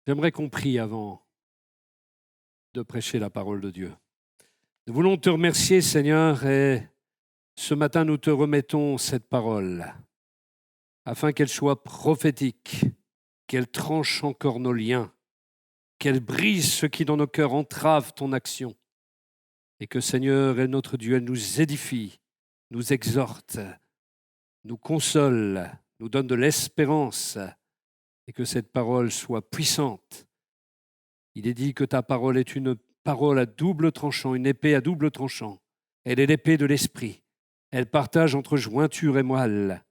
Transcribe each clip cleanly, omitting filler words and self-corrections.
J'aimerais qu'on prie avant de prêcher la parole de Dieu. Nous voulons te remercier, Seigneur, et ce matin, nous te remettons cette parole afin qu'elle soit prophétique, qu'elle tranche encore nos liens, qu'elle brise ce qui dans nos cœurs entrave ton action et que, Seigneur, et notre Dieu, elle nous édifie, nous exhorte, nous console, nous donne de l'espérance et que cette parole soit puissante. Il est dit que ta parole est une parole à double tranchant, une épée à double tranchant. Elle est l'épée de l'esprit. Elle partage entre jointure et moelle.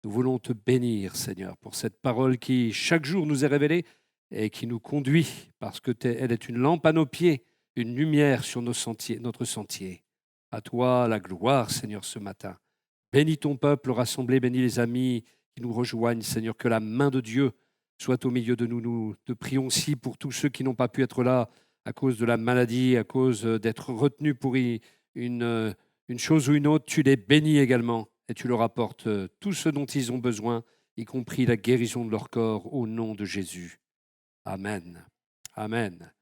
Nous voulons te bénir, Seigneur, pour cette parole qui, chaque jour, nous est révélée et qui nous conduit, parce qu'elle est une lampe à nos pieds, une lumière sur notre sentier. À toi la gloire, Seigneur, ce matin. Bénis ton peuple rassemblé, bénis les amis qui nous rejoignent, Seigneur, que la main de Dieu soit au milieu de nous. Nous te prions aussi pour tous ceux qui n'ont pas pu être là à cause de la maladie, à cause d'être retenus pour une chose ou une autre. Tu les bénis également et tu leur apportes tout ce dont ils ont besoin, y compris la guérison de leur corps, au nom de Jésus. Amen. Amen.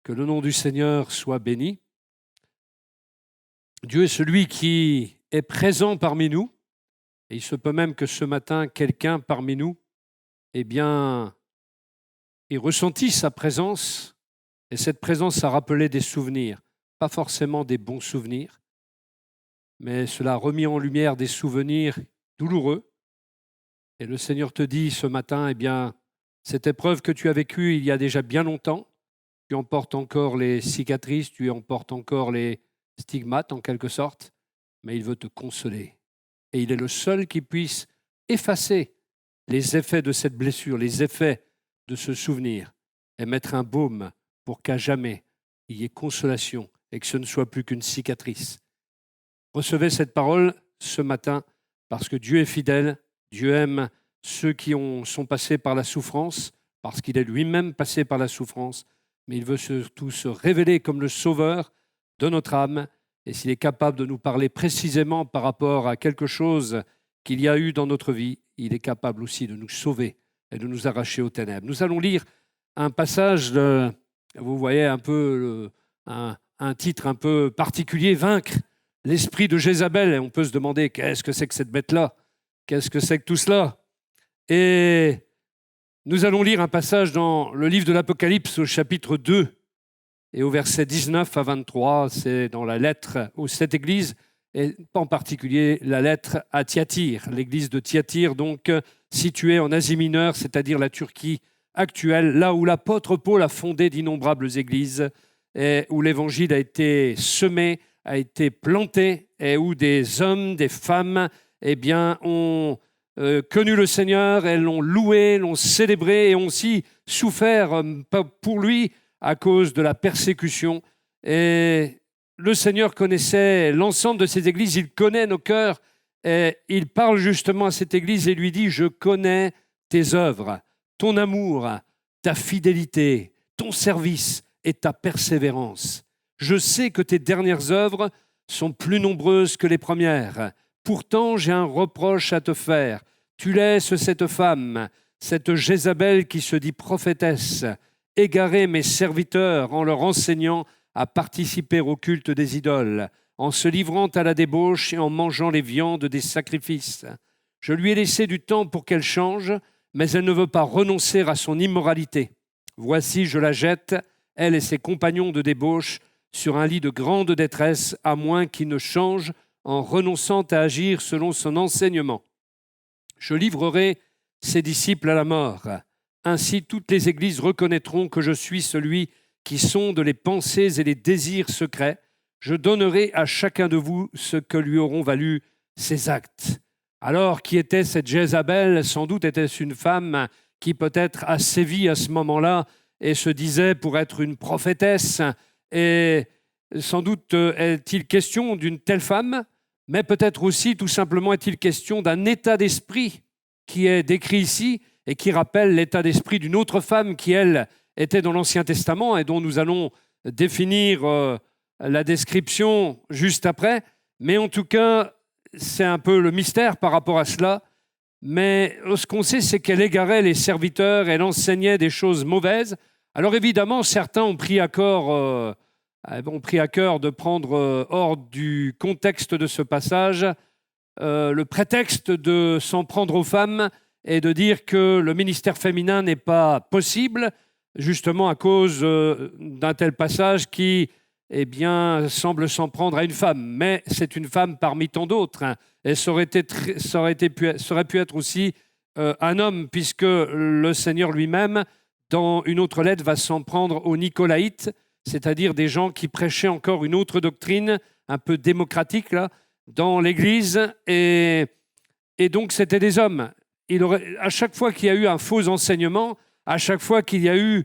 Que le nom du Seigneur soit béni. Dieu est celui qui est présent parmi nous. Et il se peut même que ce matin, quelqu'un parmi nous, ait ressenti sa présence. Et cette présence a rappelé des souvenirs, pas forcément des bons souvenirs, mais cela a remis en lumière des souvenirs douloureux. Et le Seigneur te dit ce matin, cette épreuve que tu as vécue il y a déjà bien longtemps, tu en portes encore les cicatrices, tu en portes encore les stigmates en quelque sorte, mais il veut te consoler. Et il est le seul qui puisse effacer les effets de cette blessure, les effets de ce souvenir, et mettre un baume pour qu'à jamais il y ait consolation et que ce ne soit plus qu'une cicatrice. Recevez cette parole ce matin parce que Dieu est fidèle, Dieu aime ceux qui sont passés par la souffrance, parce qu'il est lui-même passé par la souffrance, mais il veut surtout se révéler comme le sauveur de notre âme. Et s'il est capable de nous parler précisément par rapport à quelque chose qu'il y a eu dans notre vie, il est capable aussi de nous sauver et de nous arracher aux ténèbres. Nous allons lire un passage, vous voyez un peu un titre un peu particulier, « Vaincre l'esprit de Jézabel ». Et on peut se demander, qu'est-ce que c'est que cette bête-là ? Qu'est-ce que c'est que tout cela ? Et nous allons lire un passage dans le livre de l'Apocalypse au chapitre 2, et au verset 19 à 23, c'est dans la lettre aux 7 églises, et en particulier la lettre à Thyatire, l'église de Thyatire, donc située en Asie mineure, c'est-à-dire la Turquie actuelle, là où l'apôtre Paul a fondé d'innombrables églises, et où l'évangile a été semé, a été planté, et où des hommes, des femmes, ont connu le Seigneur, elles l'ont loué, l'ont célébré, et ont aussi souffert pour lui, à cause de la persécution. Et le Seigneur connaissait l'ensemble de ces églises, il connaît nos cœurs, et il parle justement à cette église et lui dit « Je connais tes œuvres, ton amour, ta fidélité, ton service et ta persévérance. Je sais que tes dernières œuvres sont plus nombreuses que les premières. Pourtant, j'ai un reproche à te faire. Tu laisses cette femme, cette Jézabel qui se dit prophétesse, égarer mes serviteurs en leur enseignant à participer au culte des idoles, en se livrant à la débauche et en mangeant les viandes des sacrifices. Je lui ai laissé du temps pour qu'elle change, mais elle ne veut pas renoncer à son immoralité. Voici, je la jette, elle et ses compagnons de débauche, sur un lit de grande détresse, à moins qu'il ne change en renonçant à agir selon son enseignement. Je livrerai ses disciples à la mort. Ainsi, toutes les églises reconnaîtront que je suis celui qui sonde les pensées et les désirs secrets. Je donnerai à chacun de vous ce que lui auront valu ses actes. » Alors, qui était cette Jézabel ? Sans doute était-ce une femme qui peut-être a sévi à ce moment-là et se disait pour être une prophétesse. Et sans doute est-il question d'une telle femme, mais peut-être aussi tout simplement est-il question d'un état d'esprit qui est décrit ici, et qui rappelle l'état d'esprit d'une autre femme qui, elle, était dans l'Ancien Testament et dont nous allons définir la description juste après. Mais en tout cas, c'est un peu le mystère par rapport à cela. mais ce qu'on sait, c'est qu'elle égarait les serviteurs, elle enseignait des choses mauvaises. Alors évidemment, certains ont pris à cœur de prendre hors du contexte de ce passage le prétexte de s'en prendre aux femmes et de dire que le ministère féminin n'est pas possible, justement à cause d'un tel passage qui semble s'en prendre à une femme. Mais c'est une femme parmi tant d'autres. Hein. Et ça aurait pu être aussi un homme, puisque le Seigneur lui-même, dans une autre lettre, va s'en prendre aux Nicolaïtes, c'est-à-dire des gens qui prêchaient encore une autre doctrine, un peu démocratique, là, dans l'Église. Et donc, c'était des hommes. À chaque fois qu'il y a eu un faux enseignement, à chaque fois qu'il y a eu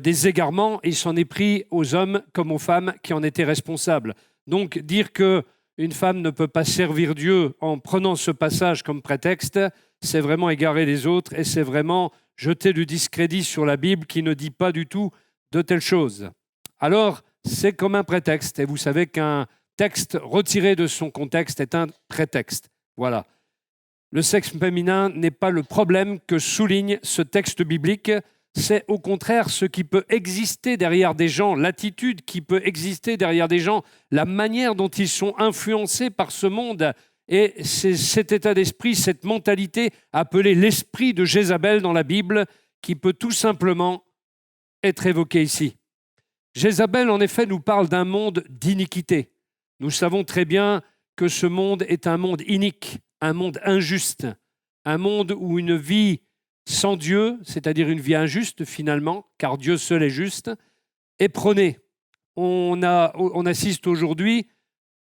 des égarements, il s'en est pris aux hommes comme aux femmes qui en étaient responsables. Donc, dire qu'une femme ne peut pas servir Dieu en prenant ce passage comme prétexte, c'est vraiment égarer les autres et c'est vraiment jeter du discrédit sur la Bible qui ne dit pas du tout de telles choses. Alors, c'est comme un prétexte. Et vous savez qu'un texte retiré de son contexte est un prétexte. Voilà. Le sexe féminin n'est pas le problème que souligne ce texte biblique. C'est au contraire ce qui peut exister derrière des gens, l'attitude qui peut exister derrière des gens, la manière dont ils sont influencés par ce monde. Et c'est cet état d'esprit, cette mentalité appelée l'esprit de Jézabel dans la Bible qui peut tout simplement être évoquée ici. Jézabel, en effet, nous parle d'un monde d'iniquité. Nous savons très bien que ce monde est un monde inique, un monde injuste, un monde où une vie sans Dieu, c'est-à-dire une vie injuste finalement, car Dieu seul est juste, est prônée. On assiste aujourd'hui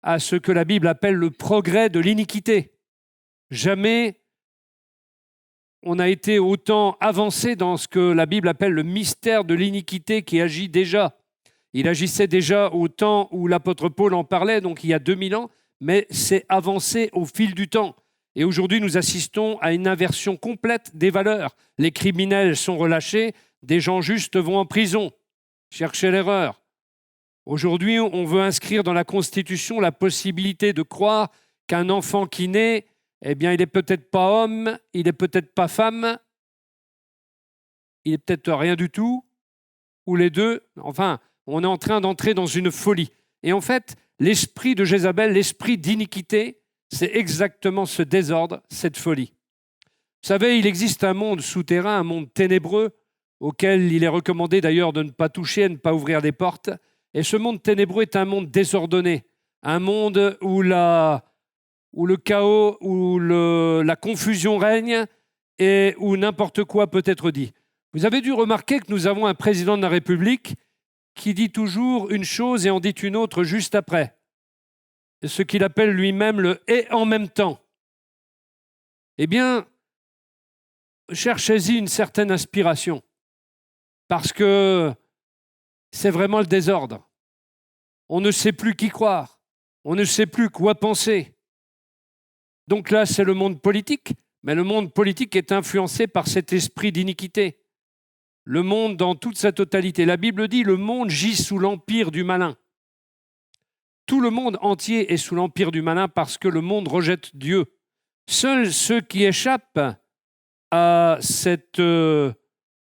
à ce que la Bible appelle le progrès de l'iniquité. Jamais on a été autant avancé dans ce que la Bible appelle le mystère de l'iniquité qui agit déjà. Il agissait déjà au temps où l'apôtre Paul en parlait, donc il y a 2000 ans, mais c'est avancé au fil du temps. Et aujourd'hui, nous assistons à une inversion complète des valeurs. Les criminels sont relâchés, des gens justes vont en prison. Cherchez l'erreur. Aujourd'hui, on veut inscrire dans la Constitution la possibilité de croire qu'un enfant qui naît, il n'est peut-être pas homme, il n'est peut-être pas femme, il n'est peut-être rien du tout, ou les deux. Enfin, on est en train d'entrer dans une folie. Et en fait, l'esprit de Jézabel, l'esprit d'iniquité, c'est exactement ce désordre, cette folie. Vous savez, il existe un monde souterrain, un monde ténébreux, auquel il est recommandé d'ailleurs de ne pas toucher, de ne pas ouvrir des portes. Et ce monde ténébreux est un monde désordonné, un monde où le chaos, où la confusion règne et où n'importe quoi peut être dit. Vous avez dû remarquer que nous avons un président de la République qui dit toujours une chose et en dit une autre juste après. Ce qu'il appelle lui-même le « et en même temps ». Eh bien, cherchez-y une certaine inspiration, parce que c'est vraiment le désordre. On ne sait plus qui croire, on ne sait plus quoi penser. Donc là, c'est le monde politique, mais le monde politique est influencé par cet esprit d'iniquité. Le monde dans toute sa totalité. La Bible dit « le monde gît sous l'empire du malin ». Tout le monde entier est sous l'empire du malin parce que le monde rejette Dieu. Seuls ceux qui échappent à cette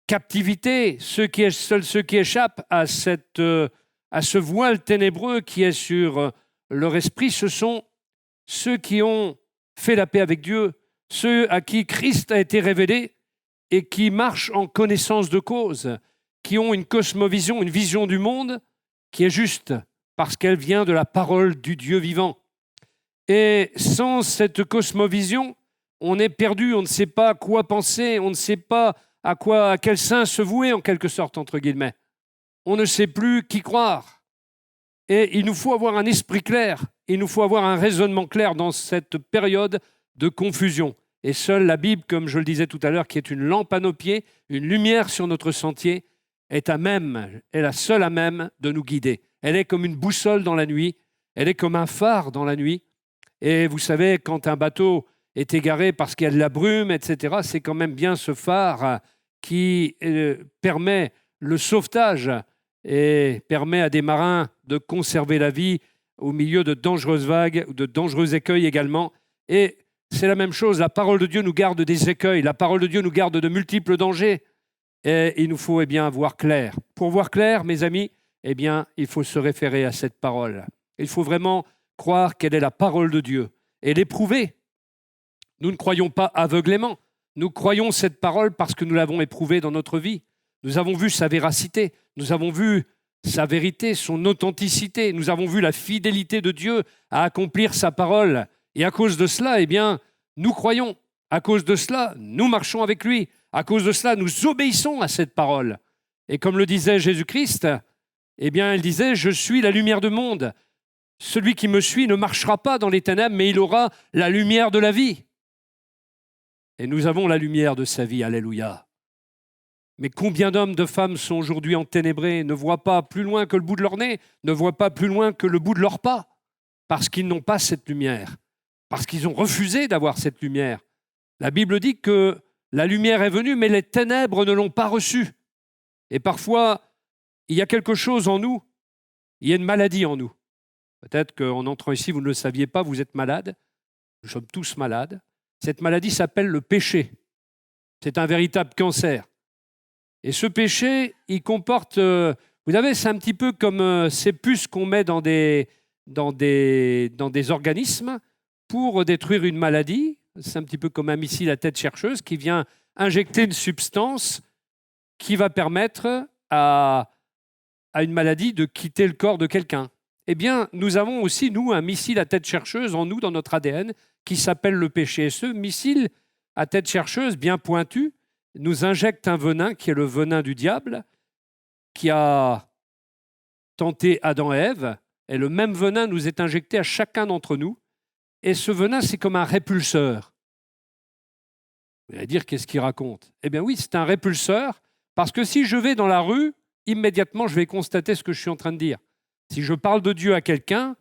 captivité, seuls ceux qui échappent à ce voile ténébreux qui est sur leur esprit, ce sont ceux qui ont fait la paix avec Dieu, ceux à qui Christ a été révélé et qui marchent en connaissance de cause, qui ont une cosmovision, une vision du monde qui est juste, parce qu'elle vient de la parole du Dieu vivant. Et sans cette cosmovision, on est perdu, on ne sait pas quoi penser, on ne sait pas à quel saint se vouer, en quelque sorte, entre guillemets. On ne sait plus qui croire. Et il nous faut avoir un esprit clair, il nous faut avoir un raisonnement clair dans cette période de confusion. Et seule la Bible, comme je le disais tout à l'heure, qui est une lampe à nos pieds, une lumière sur notre sentier, est la seule à même de nous guider. Elle est comme une boussole dans la nuit, elle est comme un phare dans la nuit. Et vous savez, quand un bateau est égaré parce qu'il y a de la brume, etc., c'est quand même bien ce phare qui permet le sauvetage et permet à des marins de conserver la vie au milieu de dangereuses vagues, ou de dangereux écueils également. Et c'est la même chose. La parole de Dieu nous garde des écueils. La parole de Dieu nous garde de multiples dangers. Et il nous faut voir clair. Pour voir clair, mes amis, il faut se référer à cette parole. Il faut vraiment croire qu'elle est la parole de Dieu et l'éprouver. Nous ne croyons pas aveuglément. Nous croyons cette parole parce que nous l'avons éprouvée dans notre vie. Nous avons vu sa véracité, nous avons vu sa vérité, son authenticité. Nous avons vu la fidélité de Dieu à accomplir sa parole. Et à cause de cela, nous croyons. À cause de cela, nous marchons avec lui. À cause de cela, nous obéissons à cette parole. Et comme le disait Jésus-Christ, il disait « Je suis la lumière du monde. Celui qui me suit ne marchera pas dans les ténèbres, mais il aura la lumière de la vie. » Et nous avons la lumière de sa vie, alléluia. Mais combien d'hommes, de femmes sont aujourd'hui enténébrés, ne voient pas plus loin que le bout de leur nez, ne voient pas plus loin que le bout de leur pas, parce qu'ils n'ont pas cette lumière, parce qu'ils ont refusé d'avoir cette lumière. La Bible dit que la lumière est venue, mais les ténèbres ne l'ont pas reçue. Et parfois, il y a quelque chose en nous, il y a une maladie en nous. Peut-être qu'en entrant ici, vous ne le saviez pas, vous êtes malade. Nous sommes tous malades. Cette maladie s'appelle le péché. C'est un véritable cancer. Et ce péché, il comporte, vous savez, c'est un petit peu comme ces puces qu'on met dans des organismes pour détruire une maladie. C'est un petit peu comme un missile à tête chercheuse qui vient injecter une substance qui va permettre à une maladie de quitter le corps de quelqu'un. Eh bien, nous avons aussi, nous, un missile à tête chercheuse en nous, dans notre ADN, qui s'appelle le péché. Et ce missile à tête chercheuse, bien pointu, nous injecte un venin qui est le venin du diable, qui a tenté Adam et Ève, et le même venin nous est injecté à chacun d'entre nous. Et ce venin, c'est comme un répulseur. Vous allez dire, qu'est-ce qu'il raconte ? Eh bien oui, c'est un répulseur, parce que si je vais dans la rue, immédiatement, je vais constater ce que je suis en train de dire. Si je parle de Dieu à quelqu'un,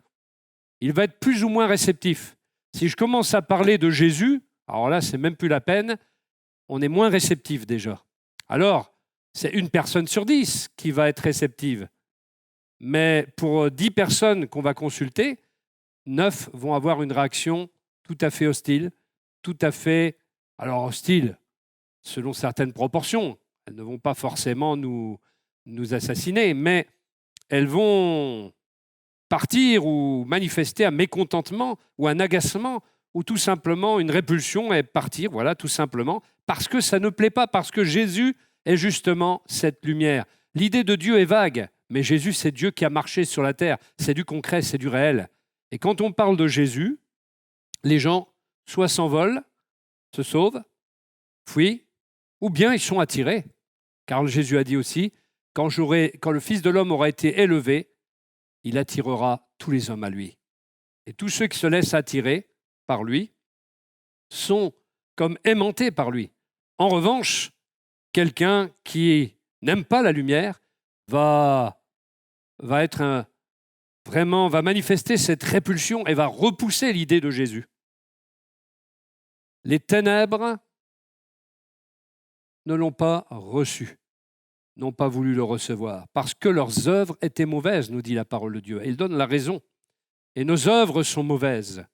il va être plus ou moins réceptif. Si je commence à parler de Jésus, alors là, c'est même plus la peine, on est moins réceptif déjà. Alors, c'est 1 personne sur 10 qui va être réceptive. Mais pour 10 personnes qu'on va consulter, 9 vont avoir une réaction tout à fait hostile, tout à fait, alors hostile, selon certaines proportions. Elles ne vont pas forcément nous assassiner, mais elles vont partir ou manifester un mécontentement ou un agacement ou tout simplement une répulsion et partir, voilà, tout simplement, parce que ça ne plaît pas, parce que Jésus est justement cette lumière. L'idée de Dieu est vague, mais Jésus, c'est Dieu qui a marché sur la terre. C'est du concret, c'est du réel. Et quand on parle de Jésus, les gens soit s'envolent, se sauvent, fuient, ou bien ils sont attirés. Car Jésus a dit aussi, quand le Fils de l'homme aura été élevé, il attirera tous les hommes à lui. Et tous ceux qui se laissent attirer par lui sont comme aimantés par lui. En revanche, quelqu'un qui n'aime pas la lumière va manifester cette répulsion et va repousser l'idée de Jésus. Les ténèbres ne l'ont pas reçu, n'ont pas voulu le recevoir, parce que leurs œuvres étaient mauvaises, nous dit la parole de Dieu. Et il donne la raison. Et nos œuvres sont mauvaises.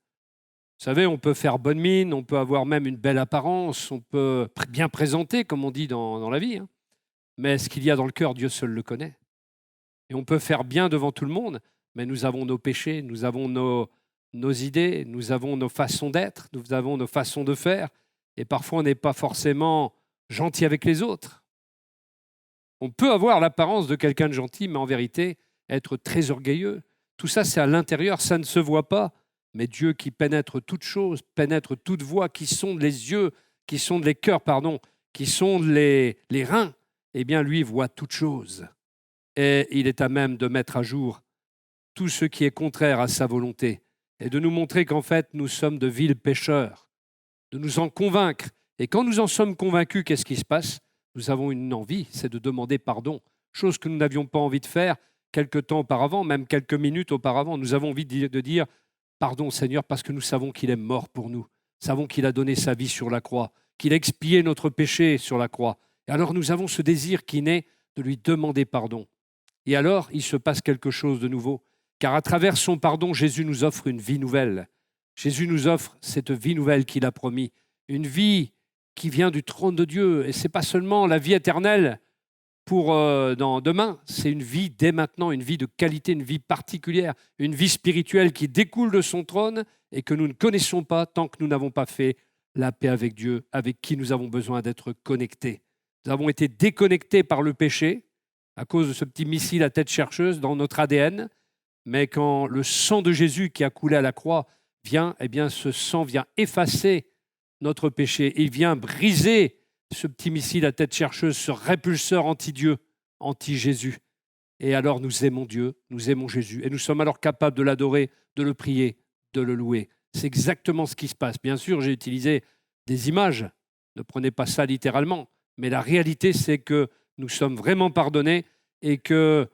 Vous savez, on peut faire bonne mine, on peut avoir même une belle apparence, on peut bien présenter, comme on dit dans la vie. Mais ce qu'il y a dans le cœur, Dieu seul le connaît. Et on peut faire bien devant tout le monde, mais nous avons nos péchés, nous avons nos idées, nous avons nos façons d'être, nous avons nos façons de faire. Et parfois, on n'est pas forcément gentil avec les autres. On peut avoir l'apparence de quelqu'un de gentil, mais en vérité, être très orgueilleux. Tout ça, c'est à l'intérieur, ça ne se voit pas. Mais Dieu qui pénètre toutes choses, pénètre toute voix, qui sonde les yeux, qui sonde les cœurs, qui sonde les reins, eh bien, lui voit toutes choses. Et il est à même de mettre à jour tout ce qui est contraire à sa volonté et de nous montrer qu'en fait, nous sommes de vils pécheurs, de nous en convaincre. Et quand nous en sommes convaincus, qu'est-ce qui se passe ? Nous avons une envie, c'est de demander pardon, chose que nous n'avions pas envie de faire quelque temps auparavant, même quelques minutes auparavant. Nous avons envie de dire « Pardon Seigneur » parce que nous savons qu'il est mort pour nous. Nous savons qu'il a donné sa vie sur la croix, qu'il a expié notre péché sur la croix. Et alors nous avons ce désir qui naît de lui demander pardon. Et alors, il se passe quelque chose de nouveau. Car à travers son pardon, Jésus nous offre une vie nouvelle. Jésus nous offre cette vie nouvelle qu'il a promis, une vie qui vient du trône de Dieu. Et ce n'est pas seulement la vie éternelle pour dans demain, c'est une vie dès maintenant, une vie de qualité, une vie particulière, une vie spirituelle qui découle de son trône et que nous ne connaissons pas tant que nous n'avons pas fait la paix avec Dieu, avec qui nous avons besoin d'être connectés. Nous avons été déconnectés par le péché à cause de ce petit missile à tête chercheuse dans notre ADN, mais quand le sang de Jésus qui a coulé à la croix vient, eh bien ce sang vient effacer notre péché. Il vient briser ce petit missile à tête chercheuse, ce répulseur anti-Dieu, anti-Jésus. Et alors nous aimons Dieu, nous aimons Jésus, et nous sommes alors capables de l'adorer, de le prier, de le louer. C'est exactement ce qui se passe. Bien sûr, j'ai utilisé des images, ne prenez pas ça littéralement, mais la réalité, c'est que nous sommes vraiment pardonnés et que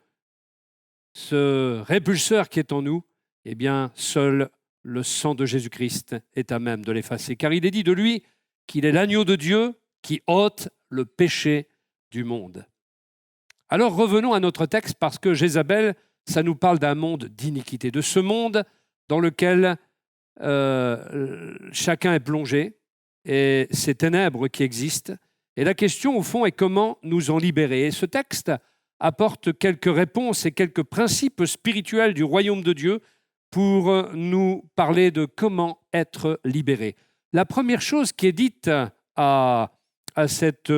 ce répulseur qui est en nous, eh bien, seul le sang de Jésus-Christ est à même de l'effacer. Car il est dit de lui qu'il est l'agneau de Dieu qui ôte le péché du monde. Alors revenons à notre texte parce que Jézabel, ça nous parle d'un monde d'iniquité, de ce monde dans lequel chacun est plongé et ces ténèbres qui existent. Et la question au fond est comment nous en libérer. Et ce texte apporte quelques réponses et quelques principes spirituels du royaume de Dieu pour nous parler de comment être libéré. La première chose qui est dite à cette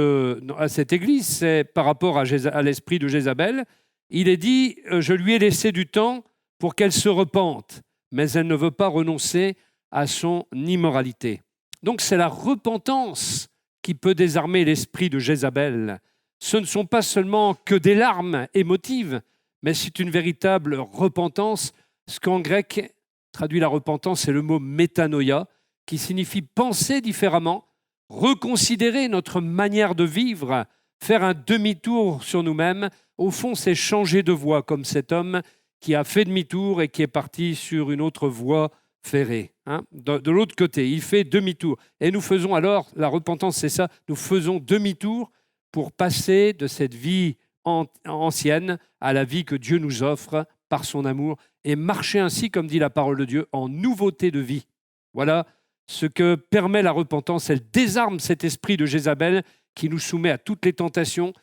église, c'est par rapport à l'esprit de Jézabel. Il est dit « Je lui ai laissé du temps pour qu'elle se repente, mais elle ne veut pas renoncer à son immoralité. » Donc c'est la repentance qui peut désarmer l'esprit de Jézabel. Ce ne sont pas seulement que des larmes émotives, mais c'est une véritable repentance. Ce qu'en grec traduit la repentance, c'est le mot métanoïa, qui signifie penser différemment, reconsidérer notre manière de vivre, faire un demi-tour sur nous-mêmes. Au fond, c'est changer de voie, comme cet homme qui a fait demi-tour et qui est parti sur une autre voie ferrée. De l'autre côté, il fait demi-tour. Et nous faisons alors, la repentance, c'est ça, nous faisons demi-tour pour passer de cette vie ancienne à la vie que Dieu nous offre par son amour et marcher ainsi, comme dit la parole de Dieu, en nouveauté de vie. Voilà ce que permet la repentance. Elle désarme cet esprit de Jézabel qui nous soumet à toutes les tentations,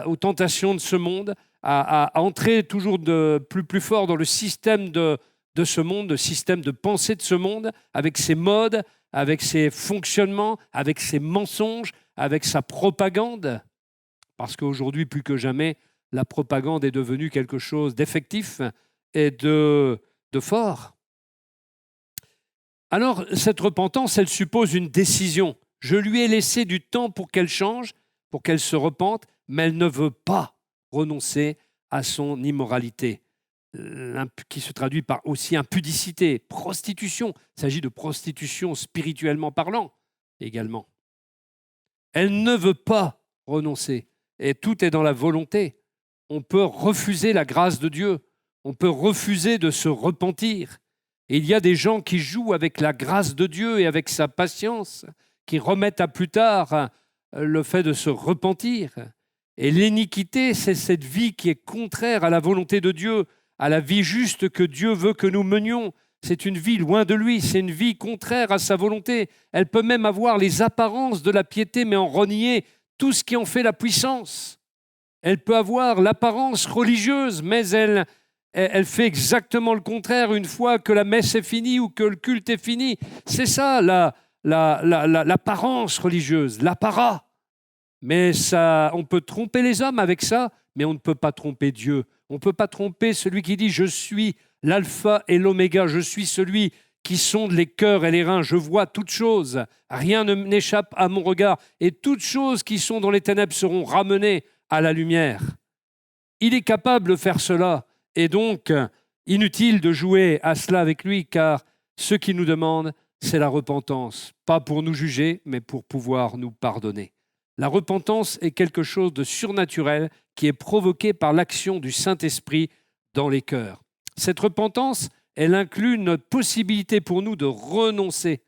aux tentations de ce monde, à entrer toujours plus fort dans le système de ce monde, le système de pensée de ce monde, avec ses modes, avec ses fonctionnements, avec ses mensonges, avec sa propagande. Parce qu'aujourd'hui, plus que jamais, la propagande est devenue quelque chose d'effectif et de fort. Alors, cette repentance, elle suppose une décision. Je lui ai laissé du temps pour qu'elle change, pour qu'elle se repente, mais elle ne veut pas renoncer à son immoralité, qui se traduit par aussi impudicité, prostitution. Il s'agit de prostitution spirituellement parlant également. Elle ne veut pas renoncer, et tout est dans la volonté. On peut refuser la grâce de Dieu, on peut refuser de se repentir. Et il y a des gens qui jouent avec la grâce de Dieu et avec sa patience, qui remettent à plus tard le fait de se repentir. Et l'iniquité, c'est cette vie qui est contraire à la volonté de Dieu, à la vie juste que Dieu veut que nous menions. C'est une vie loin de lui, c'est une vie contraire à sa volonté. Elle peut même avoir les apparences de la piété, mais en renier tout ce qui en fait la puissance. Elle peut avoir l'apparence religieuse, mais elle fait exactement le contraire une fois que la messe est finie ou que le culte est fini. C'est ça l'apparence religieuse, l'apparat. Mais ça, on peut tromper les hommes avec ça, mais on ne peut pas tromper Dieu. On ne peut pas tromper celui qui dit « Je suis l'alpha et l'oméga, je suis celui qui sonde les cœurs et les reins, je vois toutes choses, rien ne n'échappe à mon regard, et toutes choses qui sont dans les ténèbres seront ramenées à la lumière. » Il est capable de faire cela, et donc inutile de jouer à cela avec lui, car ce qu'il nous demande, c'est la repentance, pas pour nous juger, mais pour pouvoir nous pardonner. La repentance est quelque chose de surnaturel qui est provoqué par l'action du Saint-Esprit dans les cœurs. Cette repentance, elle inclut notre possibilité pour nous de renoncer.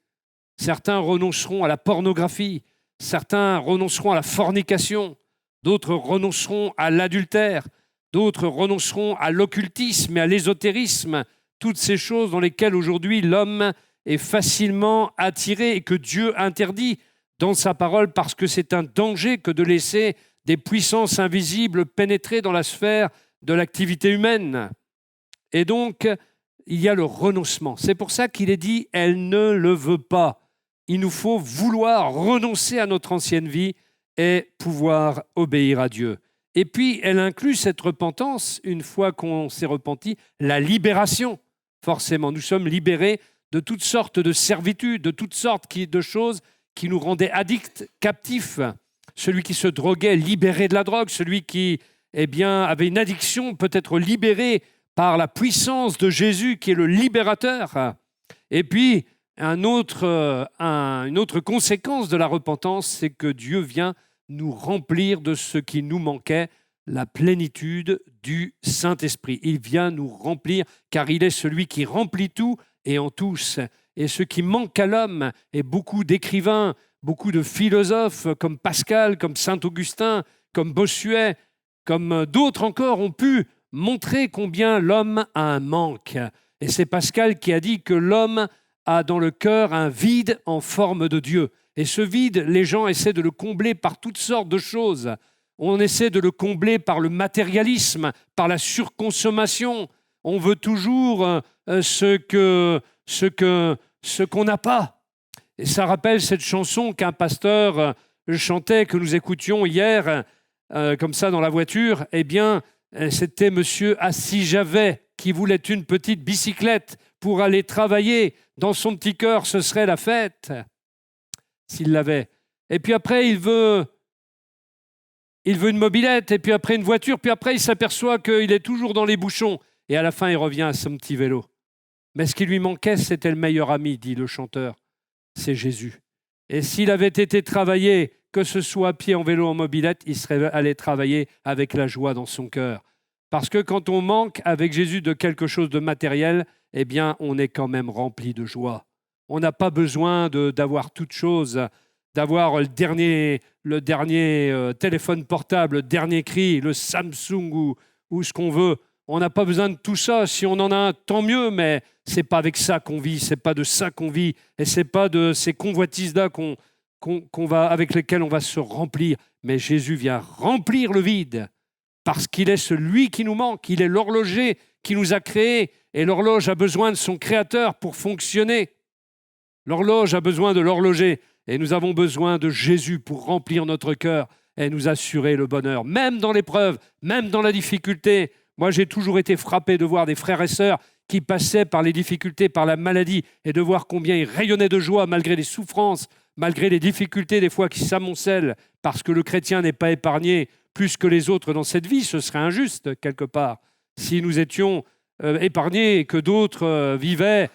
Certains renonceront à la pornographie, certains renonceront à la fornication, d'autres renonceront à l'adultère, d'autres renonceront à l'occultisme et à l'ésotérisme, toutes ces choses dans lesquelles aujourd'hui l'homme est facilement attiré et que Dieu interdit dans sa parole parce que c'est un danger que de laisser des puissances invisibles pénétrer dans la sphère de l'activité humaine. Et donc, il y a le renoncement. C'est pour ça qu'il est dit « elle ne le veut pas ». Il nous faut vouloir renoncer à notre ancienne vie et pouvoir obéir à Dieu. Et puis, elle inclut cette repentance, une fois qu'on s'est repenti, la libération. Forcément, nous sommes libérés de toutes sortes de servitudes, de toutes sortes de choses qui nous rendaient addicts, captifs. Celui qui se droguait, libéré de la drogue. Celui qui avait une addiction, peut être libéré par la puissance de Jésus, qui est le libérateur. Et puis, une autre conséquence de la repentance, c'est que Dieu vient nous remplir de ce qui nous manquait, la plénitude du Saint-Esprit. Il vient nous remplir, car il est celui qui remplit tout et en tous. Et ce qui manque à l'homme, et beaucoup d'écrivains, beaucoup de philosophes comme Pascal, comme Saint-Augustin, comme Bossuet, comme d'autres encore ont pu montrer combien l'homme a un manque. Et c'est Pascal qui a dit que l'homme a dans le cœur un vide en forme de Dieu. Et ce vide, les gens essaient de le combler par toutes sortes de choses. On essaie de le combler par le matérialisme, par la surconsommation. On veut toujours ce qu'on n'a pas. Et ça rappelle cette chanson qu'un pasteur chantait, que nous écoutions hier, comme ça dans la voiture. Eh bien, c'était Monsieur Assis Javet qui voulait une petite bicyclette pour aller travailler. Dans son petit cœur, ce serait la fête, s'il l'avait. Et puis après, il veut une mobilette, et puis après une voiture, puis après, il s'aperçoit qu'il est toujours dans les bouchons. Et à la fin, il revient à son petit vélo. Mais ce qui lui manquait, c'était le meilleur ami, dit le chanteur. C'est Jésus. Et s'il avait été travaillé, que ce soit à pied, en vélo, en mobilette, il serait allé travailler avec la joie dans son cœur. Parce que quand on manque avec Jésus de quelque chose de matériel, eh bien, on est quand même rempli de joie. On n'a pas besoin d'avoir toute chose, d'avoir le dernier téléphone portable, le dernier cri, le Samsung ou ce qu'on veut. On n'a pas besoin de tout ça. Si on en a un, tant mieux, mais ce n'est pas avec ça qu'on vit, ce n'est pas de ça qu'on vit, et ce n'est pas de ces convoitises-là avec lesquelles on va se remplir. Mais Jésus vient remplir le vide, parce qu'il est celui qui nous manque, il est l'horloger qui nous a créés, et l'horloge a besoin de son créateur pour fonctionner. L'horloge a besoin de l'horloger, et nous avons besoin de Jésus pour remplir notre cœur et nous assurer le bonheur, même dans l'épreuve, même dans la difficulté. Moi, j'ai toujours été frappé de voir des frères et sœurs qui passaient par les difficultés, par la maladie, et de voir combien ils rayonnaient de joie malgré les souffrances, malgré les difficultés des fois qui s'amoncellent, parce que le chrétien n'est pas épargné plus que les autres dans cette vie. Ce serait injuste, quelque part, si nous étions épargnés et que d'autres vivaient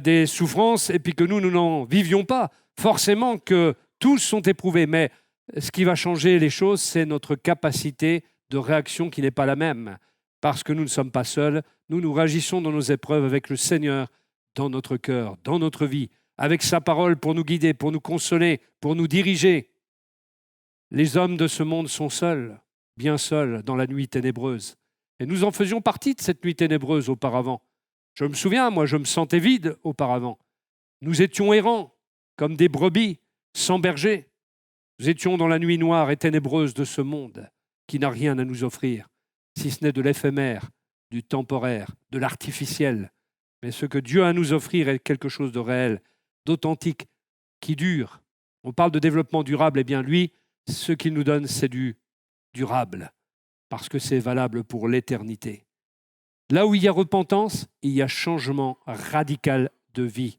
des souffrances et puis que nous n'en vivions pas. Forcément que tous sont éprouvés, mais ce qui va changer les choses, c'est notre capacité de réaction qui n'est pas la même. Parce que nous ne sommes pas seuls, nous réagissons dans nos épreuves avec le Seigneur dans notre cœur, dans notre vie, avec sa parole pour nous guider, pour nous consoler, pour nous diriger. Les hommes de ce monde sont seuls, bien seuls, dans la nuit ténébreuse. Et nous en faisions partie de cette nuit ténébreuse auparavant. Je me souviens, moi, je me sentais vide auparavant. Nous étions errants, comme des brebis, sans berger. Nous étions dans la nuit noire et ténébreuse de ce monde qui n'a rien à nous offrir, si ce n'est de l'éphémère, du temporaire, de l'artificiel. Mais ce que Dieu a à nous offrir est quelque chose de réel, d'authentique, qui dure. On parle de développement durable, eh bien lui, ce qu'il nous donne, c'est du durable, parce que c'est valable pour l'éternité. Là où il y a repentance, il y a changement radical de vie.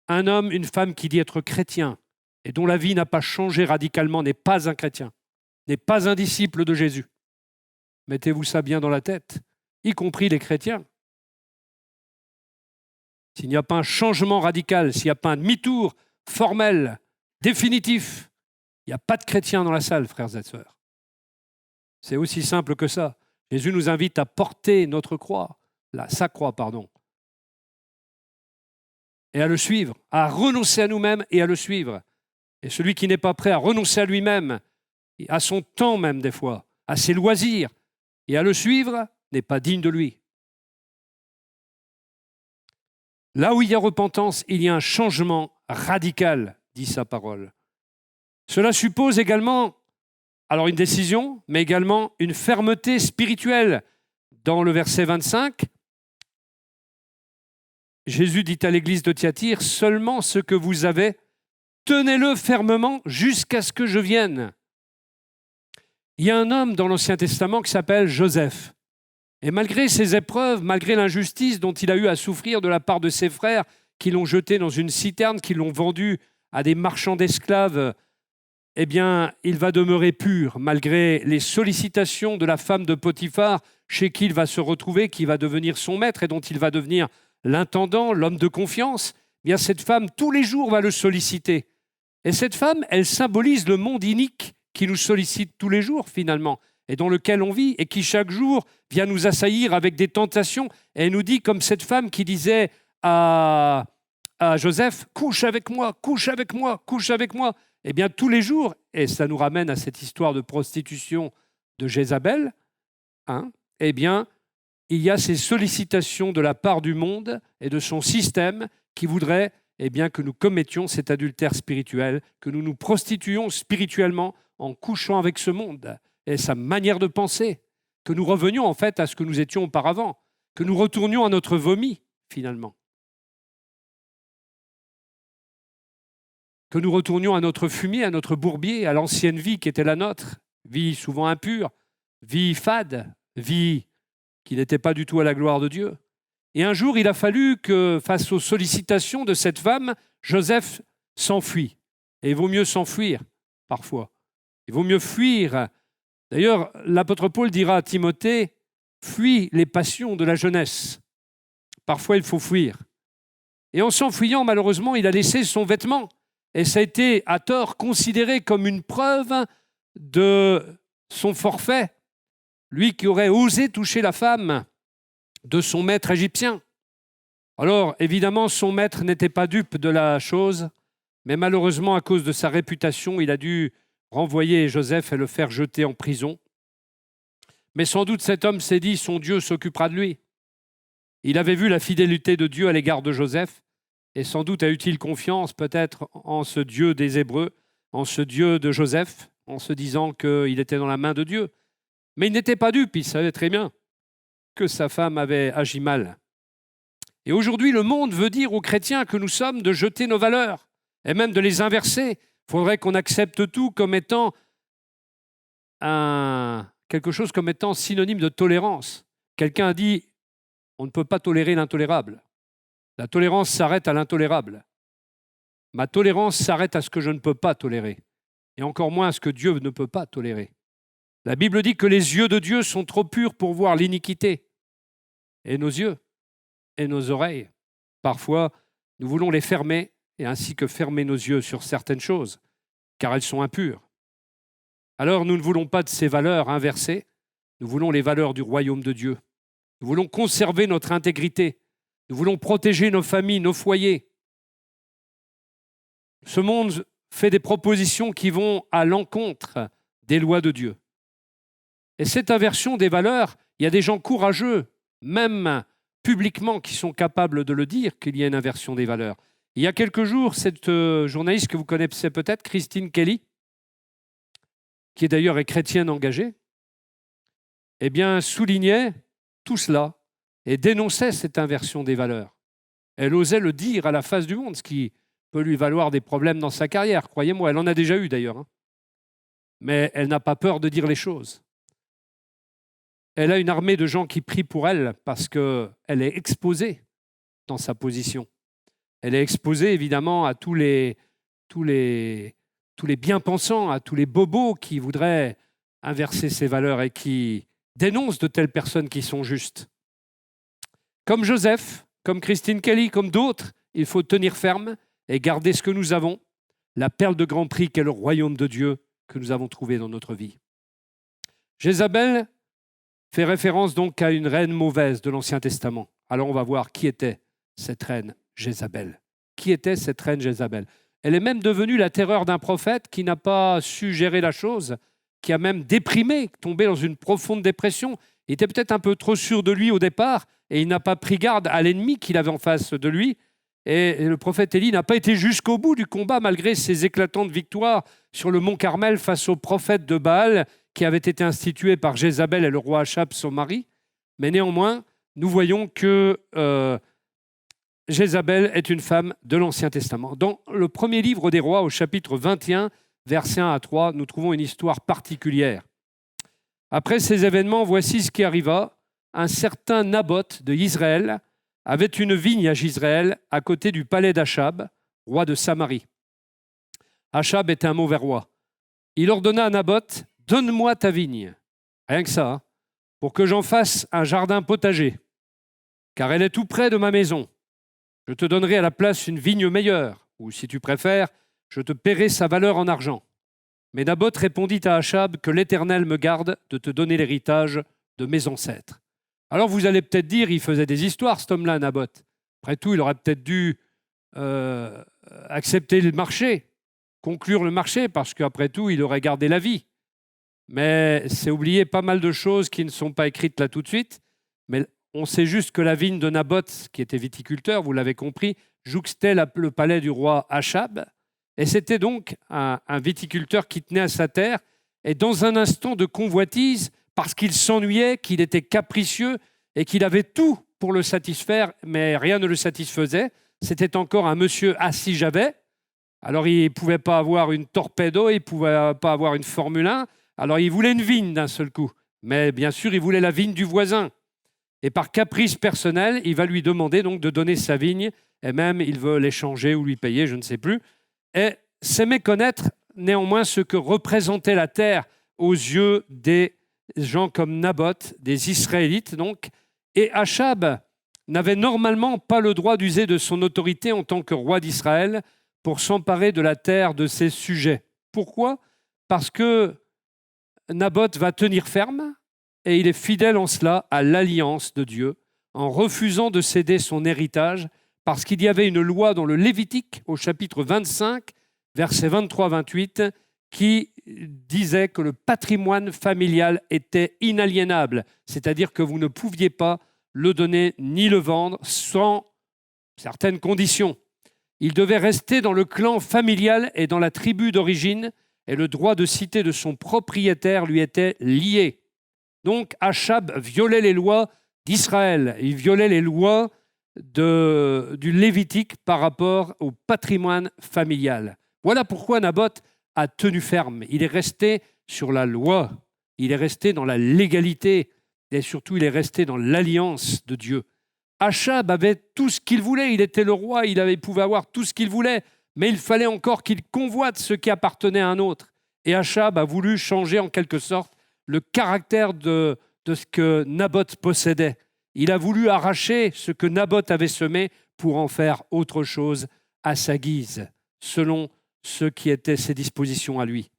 Un homme, une femme qui dit être chrétien et dont la vie n'a pas changé radicalement n'est pas un chrétien, n'est pas un disciple de Jésus. Mettez-vous ça bien dans la tête, y compris les chrétiens. S'il n'y a pas un changement radical, s'il n'y a pas un demi-tour formel, définitif, il n'y a pas de chrétiens dans la salle, frères et sœurs. C'est aussi simple que ça. Jésus nous invite à porter notre croix, sa croix, et à le suivre, à renoncer à nous-mêmes et à le suivre. Et celui qui n'est pas prêt à renoncer à lui-même, à son temps même des fois, à ses loisirs, et à le suivre, n'est pas digne de lui. Là où il y a repentance, il y a un changement radical, dit sa parole. Cela suppose également, alors une décision, mais également une fermeté spirituelle. Dans le verset 25, Jésus dit à l'église de Thyatire, « Seulement ce que vous avez, tenez-le fermement jusqu'à ce que je vienne. » Il y a un homme dans l'Ancien Testament qui s'appelle Joseph. Et malgré ses épreuves, malgré l'injustice dont il a eu à souffrir de la part de ses frères, qui l'ont jeté dans une citerne, qui l'ont vendu à des marchands d'esclaves, eh bien, il va demeurer pur, malgré les sollicitations de la femme de Potiphar, chez qui il va se retrouver, qui va devenir son maître et dont il va devenir l'intendant, l'homme de confiance. Eh bien, cette femme, tous les jours, va le solliciter. Et cette femme, elle symbolise le monde inique qui nous sollicite tous les jours, finalement, et dans lequel on vit, et qui chaque jour vient nous assaillir avec des tentations. Et elle nous dit, comme cette femme qui disait à Joseph, « Couche avec moi, couche avec moi, couche avec moi ». Eh bien, tous les jours, et ça nous ramène à cette histoire de prostitution de Jézabel, eh bien, il y a ces sollicitations de la part du monde et de son système qui voudraient que nous commettions cet adultère spirituel, que nous nous prostituions spirituellement en couchant avec ce monde et sa manière de penser, que nous revenions en fait à ce que nous étions auparavant, que nous retournions à notre vomi, finalement. Que nous retournions à notre fumier, à notre bourbier, à l'ancienne vie qui était la nôtre, vie souvent impure, vie fade, vie qui n'était pas du tout à la gloire de Dieu. Et un jour, il a fallu que, face aux sollicitations de cette femme, Joseph s'enfuit. Et il vaut mieux s'enfuir, parfois. Il vaut mieux fuir. D'ailleurs, l'apôtre Paul dira à Timothée, « Fuis les passions de la jeunesse ». Parfois, il faut fuir. Et en s'enfuyant, malheureusement, il a laissé son vêtement. Et ça a été, à tort, considéré comme une preuve de son forfait. Lui qui aurait osé toucher la femme de son maître égyptien. Alors, évidemment, son maître n'était pas dupe de la chose, mais malheureusement, à cause de sa réputation, il a dû renvoyer Joseph et le faire jeter en prison. Mais sans doute, cet homme s'est dit, son Dieu s'occupera de lui. Il avait vu la fidélité de Dieu à l'égard de Joseph, et sans doute a-t-il confiance peut-être en ce Dieu des Hébreux, en ce Dieu de Joseph, en se disant qu'il était dans la main de Dieu. Mais il n'était pas dupe, il savait très bien que sa femme avait agi mal. Et aujourd'hui, le monde veut dire aux chrétiens que nous sommes de jeter nos valeurs, et même de les inverser. Il faudrait qu'on accepte tout comme étant quelque chose comme étant synonyme de tolérance. Quelqu'un a dit, on ne peut pas tolérer l'intolérable. La tolérance s'arrête à l'intolérable. Ma tolérance s'arrête à ce que je ne peux pas tolérer, et encore moins à ce que Dieu ne peut pas tolérer. La Bible dit que les yeux de Dieu sont trop purs pour voir l'iniquité. Et nos yeux et nos oreilles, parfois, nous voulons les fermer, et ainsi que fermer nos yeux sur certaines choses, car elles sont impures. Alors nous ne voulons pas de ces valeurs inversées, nous voulons les valeurs du royaume de Dieu. Nous voulons conserver notre intégrité. Nous voulons protéger nos familles, nos foyers. Ce monde fait des propositions qui vont à l'encontre des lois de Dieu. Et cette inversion des valeurs, il y a des gens courageux, même publiquement, qui sont capables de le dire, qu'il y a une inversion des valeurs. Il y a quelques jours, cette journaliste que vous connaissez peut-être, Christine Kelly, qui d'ailleurs est chrétienne engagée, eh bien, soulignait tout cela et dénonçait cette inversion des valeurs. Elle osait le dire à la face du monde, ce qui peut lui valoir des problèmes dans sa carrière, croyez-moi, elle en a déjà eu d'ailleurs. Mais elle n'a pas peur de dire les choses. Elle a une armée de gens qui prient pour elle parce qu'elle est exposée dans sa position. Elle est exposée évidemment à tous les bien-pensants, à tous les bobos qui voudraient inverser ses valeurs et qui dénoncent de telles personnes qui sont justes. Comme Joseph, comme Christine Kelly, comme d'autres, il faut tenir ferme et garder ce que nous avons, la perle de grand prix qu'est le royaume de Dieu que nous avons trouvé dans notre vie. Jézabel fait référence donc à une reine mauvaise de l'Ancien Testament. Alors on va voir qui était cette reine Jézabel. Qui était cette reine Jézabel? Elle est même devenue la terreur d'un prophète qui n'a pas su gérer la chose, qui a même déprimé, tombé dans une profonde dépression. Il était peut-être un peu trop sûr de lui au départ et il n'a pas pris garde à l'ennemi qu'il avait en face de lui. Et le prophète Élie n'a pas été jusqu'au bout du combat, malgré ses éclatantes victoires sur le mont Carmel face aux prophètes de Baal, qui avaient été institués par Jézabel et le roi Achab, son mari. Mais néanmoins, nous voyons que Jézabel est une femme de l'Ancien Testament. Dans le premier livre des rois, au chapitre 21, versets 1 à 3, nous trouvons une histoire particulière. Après ces événements, voici ce qui arriva. Un certain Naboth de Israël avait une vigne à Jizréel, à côté du palais d'Achab, roi de Samarie. Achab était un mauvais roi. Il ordonna à Naboth, « Donne-moi ta vigne. » Rien que ça, hein, pour que j'en fasse un jardin potager, car elle est tout près de ma maison. Je te donnerai à la place une vigne meilleure, ou si tu préfères, je te paierai sa valeur en argent. Mais Naboth répondit à Achab, « Que l'Éternel me garde de te donner l'héritage de mes ancêtres. » Alors vous allez peut-être dire, il faisait des histoires, cet homme-là, Naboth. Après tout, il aurait peut-être dû accepter le marché, conclure le marché, parce qu'après tout, il aurait gardé la vie. Mais c'est oublier pas mal de choses qui ne sont pas écrites là tout de suite. Mais on sait juste que la vigne de Naboth, qui était viticulteur, vous l'avez compris, jouxtait le palais du roi Achab. Et c'était donc un viticulteur qui tenait à sa terre. Et dans un instant de convoitise, parce qu'il s'ennuyait, qu'il était capricieux et qu'il avait tout pour le satisfaire, mais rien ne le satisfaisait. C'était encore un monsieur assis Javet. Alors il ne pouvait pas avoir une Torpedo, il ne pouvait pas avoir une Formule 1. Alors il voulait une vigne d'un seul coup. Mais bien sûr, il voulait la vigne du voisin. Et par caprice personnel, il va lui demander donc de donner sa vigne, et même il veut l'échanger ou lui payer, je ne sais plus. Et c'est méconnaître néanmoins ce que représentait la terre aux yeux des gens comme Naboth, des Israélites donc. Et Achab n'avait normalement pas le droit d'user de son autorité en tant que roi d'Israël pour s'emparer de la terre de ses sujets. Pourquoi ? Parce que Naboth va tenir ferme et il est fidèle en cela à l'alliance de Dieu en refusant de céder son héritage parce qu'il y avait une loi dans le Lévitique au chapitre 25, versets 23-28 qui disait que le patrimoine familial était inaliénable, c'est-à-dire que vous ne pouviez pas le donner ni le vendre sans certaines conditions. Il devait rester dans le clan familial et dans la tribu d'origine, et le droit de cité de son propriétaire lui était lié. Donc Achab violait les lois d'Israël, il violait les lois du Lévitique par rapport au patrimoine familial. Voilà pourquoi Naboth a tenu ferme. Il est resté sur la loi, il est resté dans la légalité et surtout il est resté dans l'alliance de Dieu. Achab avait tout ce qu'il voulait, il était le roi, pouvait avoir tout ce qu'il voulait, mais il fallait encore qu'il convoite ce qui appartenait à un autre. Et Achab a voulu changer en quelque sorte le caractère de ce que Naboth possédait. Il a voulu arracher ce que Naboth avait semé pour en faire autre chose à sa guise, selon ce qui était ses dispositions à lui.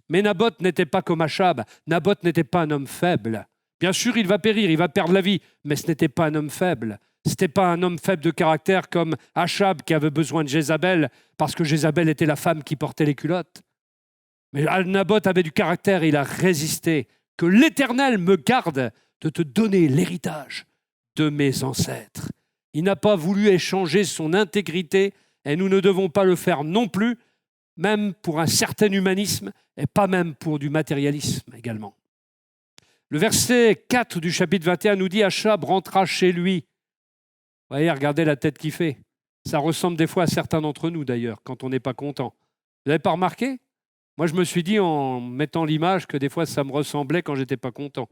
Mais Naboth n'était pas comme Achab. Naboth n'était pas un homme faible. Bien sûr, il va périr, il va perdre la vie, mais ce n'était pas un homme faible. Ce n'était pas un homme faible de caractère comme Achab qui avait besoin de Jézabel parce que Jézabel était la femme qui portait les culottes. Mais Naboth avait du caractère et il a résisté. Que l'Éternel me garde de te donner l'héritage de mes ancêtres. Il n'a pas voulu échanger son intégrité et nous ne devons pas le faire non plus, même pour un certain humanisme et pas même pour du matérialisme également. Le verset 4 du chapitre 21 nous dit « Achab rentra chez lui ». Vous voyez, regardez la tête qu'il fait. Ça ressemble des fois à certains d'entre nous d'ailleurs, quand on n'est pas content. Vous n'avez pas remarqué ? Moi, je me suis dit en mettant l'image que des fois, ça me ressemblait quand j'étais pas content.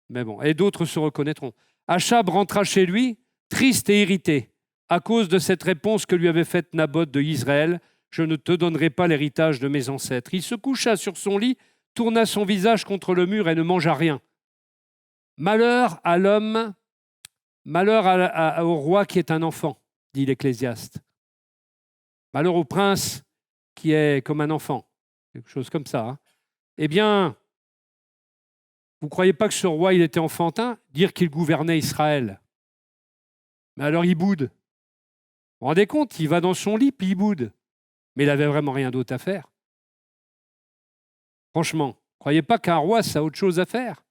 Mais bon, et d'autres se reconnaîtront. Achab rentra chez lui, triste et irrité, à cause de cette réponse que lui avait faite Naboth de Israël. « Je ne te donnerai pas l'héritage de mes ancêtres. » Il se coucha sur son lit, tourna son visage contre le mur et ne mangea rien. Malheur à l'homme, malheur au roi qui est un enfant, dit l'Ecclésiaste. Malheur au prince qui est comme un enfant. Quelque chose comme ça. Hein. Eh bien, vous ne croyez pas que ce roi, il était enfantin ? Dire qu'il gouvernait Israël. Mais alors il boude. Vous vous rendez compte ? Il va dans son lit, puis il boude. Mais il n'avait vraiment rien d'autre à faire. Franchement, ne croyez pas qu'un roi, ça a autre chose à faire.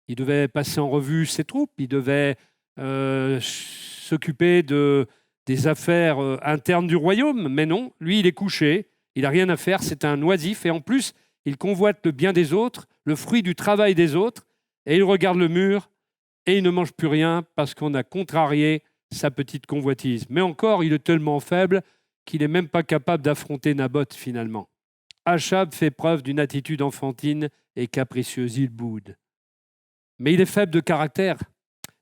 Il devait passer en revue ses troupes, il devait s'occuper des des affaires internes du royaume. Mais non, lui, il est couché, il n'a rien à faire, c'est un oisif. Et en plus, il convoite le bien des autres, le fruit du travail des autres, et il regarde le mur, et il ne mange plus rien parce qu'on a contrarié sa petite convoitise. Mais encore, il est tellement faible qu'il n'est même pas capable d'affronter Naboth finalement. Achab fait preuve d'une attitude enfantine et capricieuse, il boude. Mais il est faible de caractère.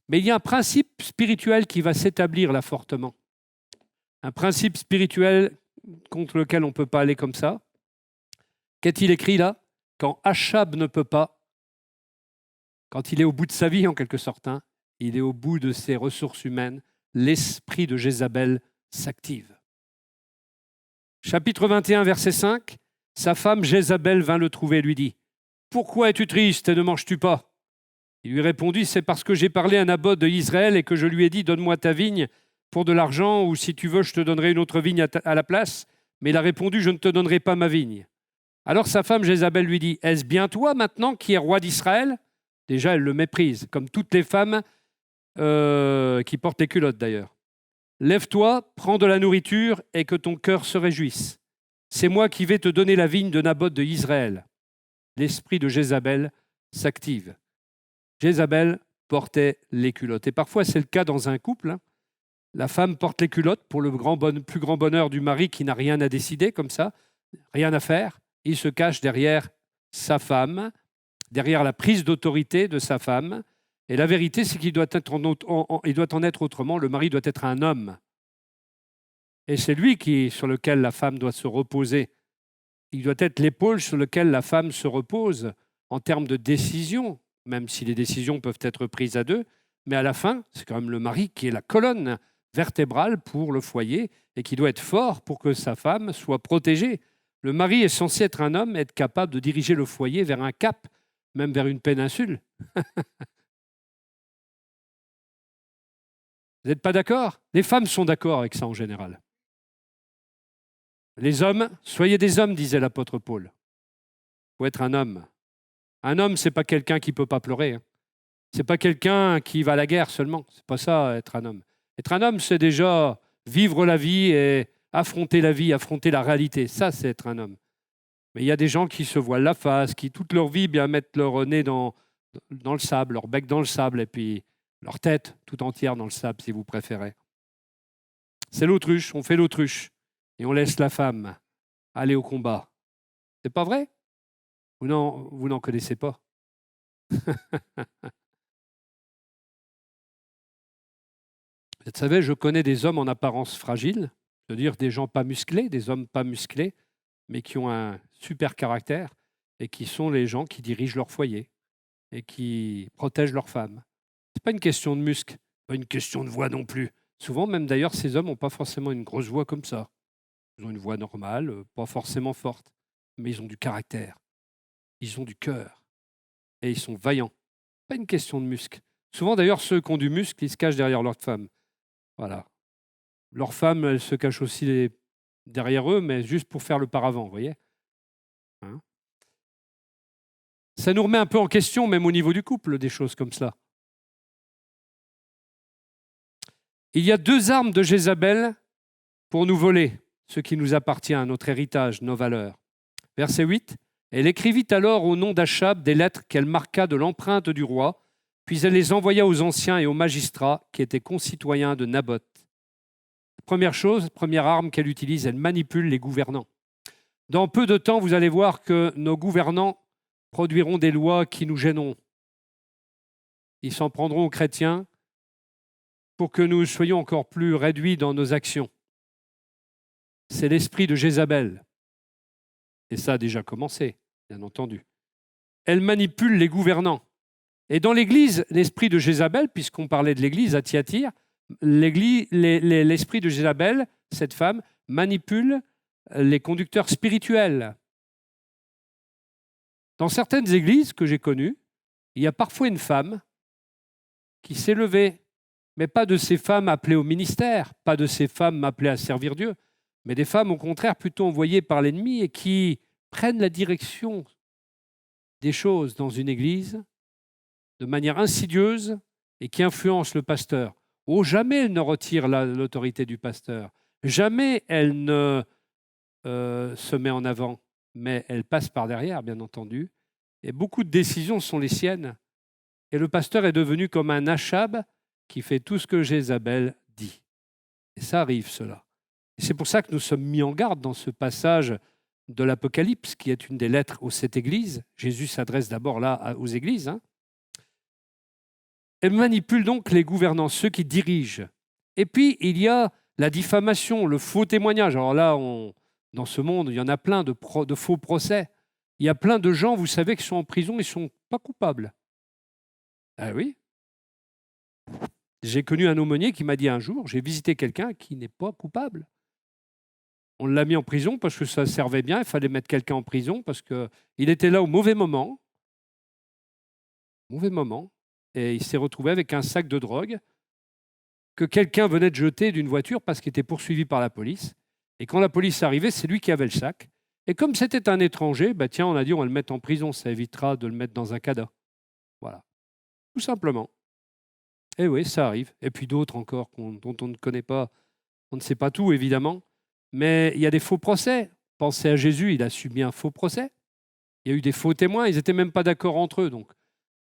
Mais il y a un principe spirituel qui va s'établir là fortement. Un principe spirituel contre lequel on ne peut pas aller comme ça. Qu'est-il écrit là? Quand Achab ne peut pas, quand il est au bout de sa vie en quelque sorte, il est au bout de ses ressources humaines, l'esprit de Jézabel s'active. Chapitre 21, verset 5, sa femme Jézabel vint le trouver et lui dit « Pourquoi es-tu triste et ne manges-tu pas ?» Il lui répondit « C'est parce que j'ai parlé à Naboth de Israël et que je lui ai dit « Donne-moi ta vigne pour de l'argent ou si tu veux, je te donnerai une autre vigne à la place. » Mais il a répondu « Je ne te donnerai pas ma vigne. » Alors sa femme Jézabel lui dit « Est-ce bien toi maintenant qui es roi d'Israël ?» Déjà, elle le méprise, comme toutes les femmes qui portent les culottes d'ailleurs. « Lève-toi, prends de la nourriture et que ton cœur se réjouisse. C'est moi qui vais te donner la vigne de Naboth de Israël. » L'esprit de Jézabel s'active. Jézabel portait les culottes. Et parfois, c'est le cas dans un couple. La femme porte les culottes pour le plus grand bonheur du mari qui n'a rien à décider comme ça, rien à faire. Il se cache derrière sa femme, derrière la prise d'autorité de sa femme. Et la vérité, c'est qu'il doit en être autrement. Le mari doit être un homme. Et c'est lui sur lequel la femme doit se reposer. Il doit être l'épaule sur laquelle la femme se repose en termes de décision, même si les décisions peuvent être prises à deux. Mais à la fin, c'est quand même le mari qui est la colonne vertébrale pour le foyer et qui doit être fort pour que sa femme soit protégée. Le mari est censé être un homme, être capable de diriger le foyer vers un cap, même vers une péninsule. Vous n'êtes pas d'accord? Les femmes sont d'accord avec ça en général. Les hommes, soyez des hommes, disait l'apôtre Paul. Il faut être un homme. Un homme, ce n'est pas quelqu'un qui ne peut pas pleurer. Ce n'est pas quelqu'un qui va à la guerre seulement. Ce n'est pas ça, être un homme. Être un homme, c'est déjà vivre la vie et affronter la vie, affronter la réalité. Ça, c'est être un homme. Mais il y a des gens qui se voilent la face, qui toute leur vie mettent leur nez dans le sable, leur bec dans le sable, et puis leur tête tout entière dans le sable, si vous préférez. C'est l'autruche, on fait l'autruche, et on laisse la femme aller au combat. C'est pas vrai? Vous n'en connaissez pas. Vous savez, je connais des hommes en apparence fragiles, c'est-à-dire des gens pas musclés, des hommes pas musclés, mais qui ont un super caractère et qui sont les gens qui dirigent leur foyer et qui protègent leurs femmes. Ce n'est pas une question de muscles, pas une question de voix non plus. Souvent, même d'ailleurs, ces hommes n'ont pas forcément une grosse voix comme ça. Ils ont une voix normale, pas forcément forte, mais ils ont du caractère, ils ont du cœur et ils sont vaillants. Pas une question de muscles. Souvent, d'ailleurs, ceux qui ont du muscle, ils se cachent derrière leur femme. Voilà. Leurs femmes, elles se cachent aussi derrière eux, mais juste pour faire le paravent, vous voyez. Ça nous remet un peu en question, même au niveau du couple, des choses comme cela. Il y a deux armes de Jézabel pour nous voler ce qui nous appartient, notre héritage, nos valeurs. Verset 8. Elle écrivit alors au nom d'Achab des lettres qu'elle marqua de l'empreinte du roi, puis elle les envoya aux anciens et aux magistrats qui étaient concitoyens de Naboth. Première arme qu'elle utilise, elle manipule les gouvernants. Dans peu de temps, vous allez voir que nos gouvernants produiront des lois qui nous gêneront. Ils s'en prendront aux chrétiens pour que nous soyons encore plus réduits dans nos actions. C'est l'esprit de Jézabel. Et ça a déjà commencé, bien entendu. Elle manipule les gouvernants. Et dans l'Église, l'esprit de Jézabel, puisqu'on parlait de l'Église à Thyatire, l'esprit de Jézabel, cette femme, manipule les conducteurs spirituels. Dans certaines églises que j'ai connues, il y a parfois une femme qui s'est levée, mais pas de ces femmes appelées au ministère, pas de ces femmes appelées à servir Dieu, mais des femmes au contraire plutôt envoyées par l'ennemi et qui prennent la direction des choses dans une église de manière insidieuse et qui influencent le pasteur. Oh, jamais elle ne retire l'autorité du pasteur. Jamais elle ne se met en avant, mais elle passe par derrière, bien entendu. Et beaucoup de décisions sont les siennes. Et le pasteur est devenu comme un Achab qui fait tout ce que Jézabel dit. Et ça arrive, cela. Et c'est pour ça que nous sommes mis en garde dans ce passage de l'Apocalypse, qui est une des lettres aux 7 églises. Jésus s'adresse d'abord là aux églises. Elle manipule donc les gouvernants, ceux qui dirigent. Et puis, il y a la diffamation, le faux témoignage. Alors là, dans ce monde, il y en a plein de faux procès. Il y a plein de gens, vous savez, qui sont en prison et ne sont pas coupables. Ah oui. J'ai connu un aumônier qui m'a dit un jour, j'ai visité quelqu'un qui n'est pas coupable. On l'a mis en prison parce que ça servait bien, il fallait mettre quelqu'un en prison parce qu'il était là au mauvais moment. Mauvais moment. Et il s'est retrouvé avec un sac de drogue que quelqu'un venait de jeter d'une voiture parce qu'il était poursuivi par la police. Et quand la police arrivait, c'est lui qui avait le sac. Et comme c'était un étranger, tiens, on a dit on va le mettre en prison, ça évitera de le mettre dans un cadenas. Voilà. Tout simplement. Et oui, ça arrive. Et puis d'autres encore dont on ne connaît pas, on ne sait pas tout évidemment. Mais il y a des faux procès. Pensez à Jésus, il a subi un faux procès. Il y a eu des faux témoins, ils n'étaient même pas d'accord entre eux. Donc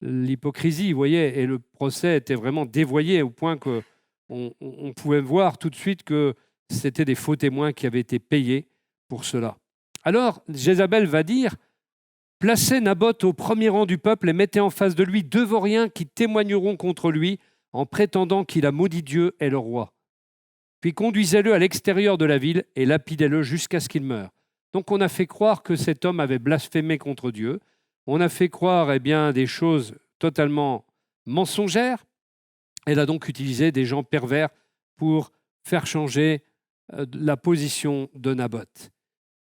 l'hypocrisie, vous voyez, et le procès était vraiment dévoyé au point qu'on pouvait voir tout de suite que c'était des faux témoins qui avaient été payés pour cela. Alors Jézabel va dire « Placez Naboth au premier rang du peuple et mettez en face de lui 2 vauriens qui témoigneront contre lui en prétendant qu'il a maudit Dieu et le roi. Puis conduisez-le à l'extérieur de la ville et lapidez-le jusqu'à ce qu'il meure. » Donc on a fait croire que cet homme avait blasphémé contre Dieu. On a fait croire des choses totalement mensongères. Elle a donc utilisé des gens pervers pour faire changer la position de Naboth.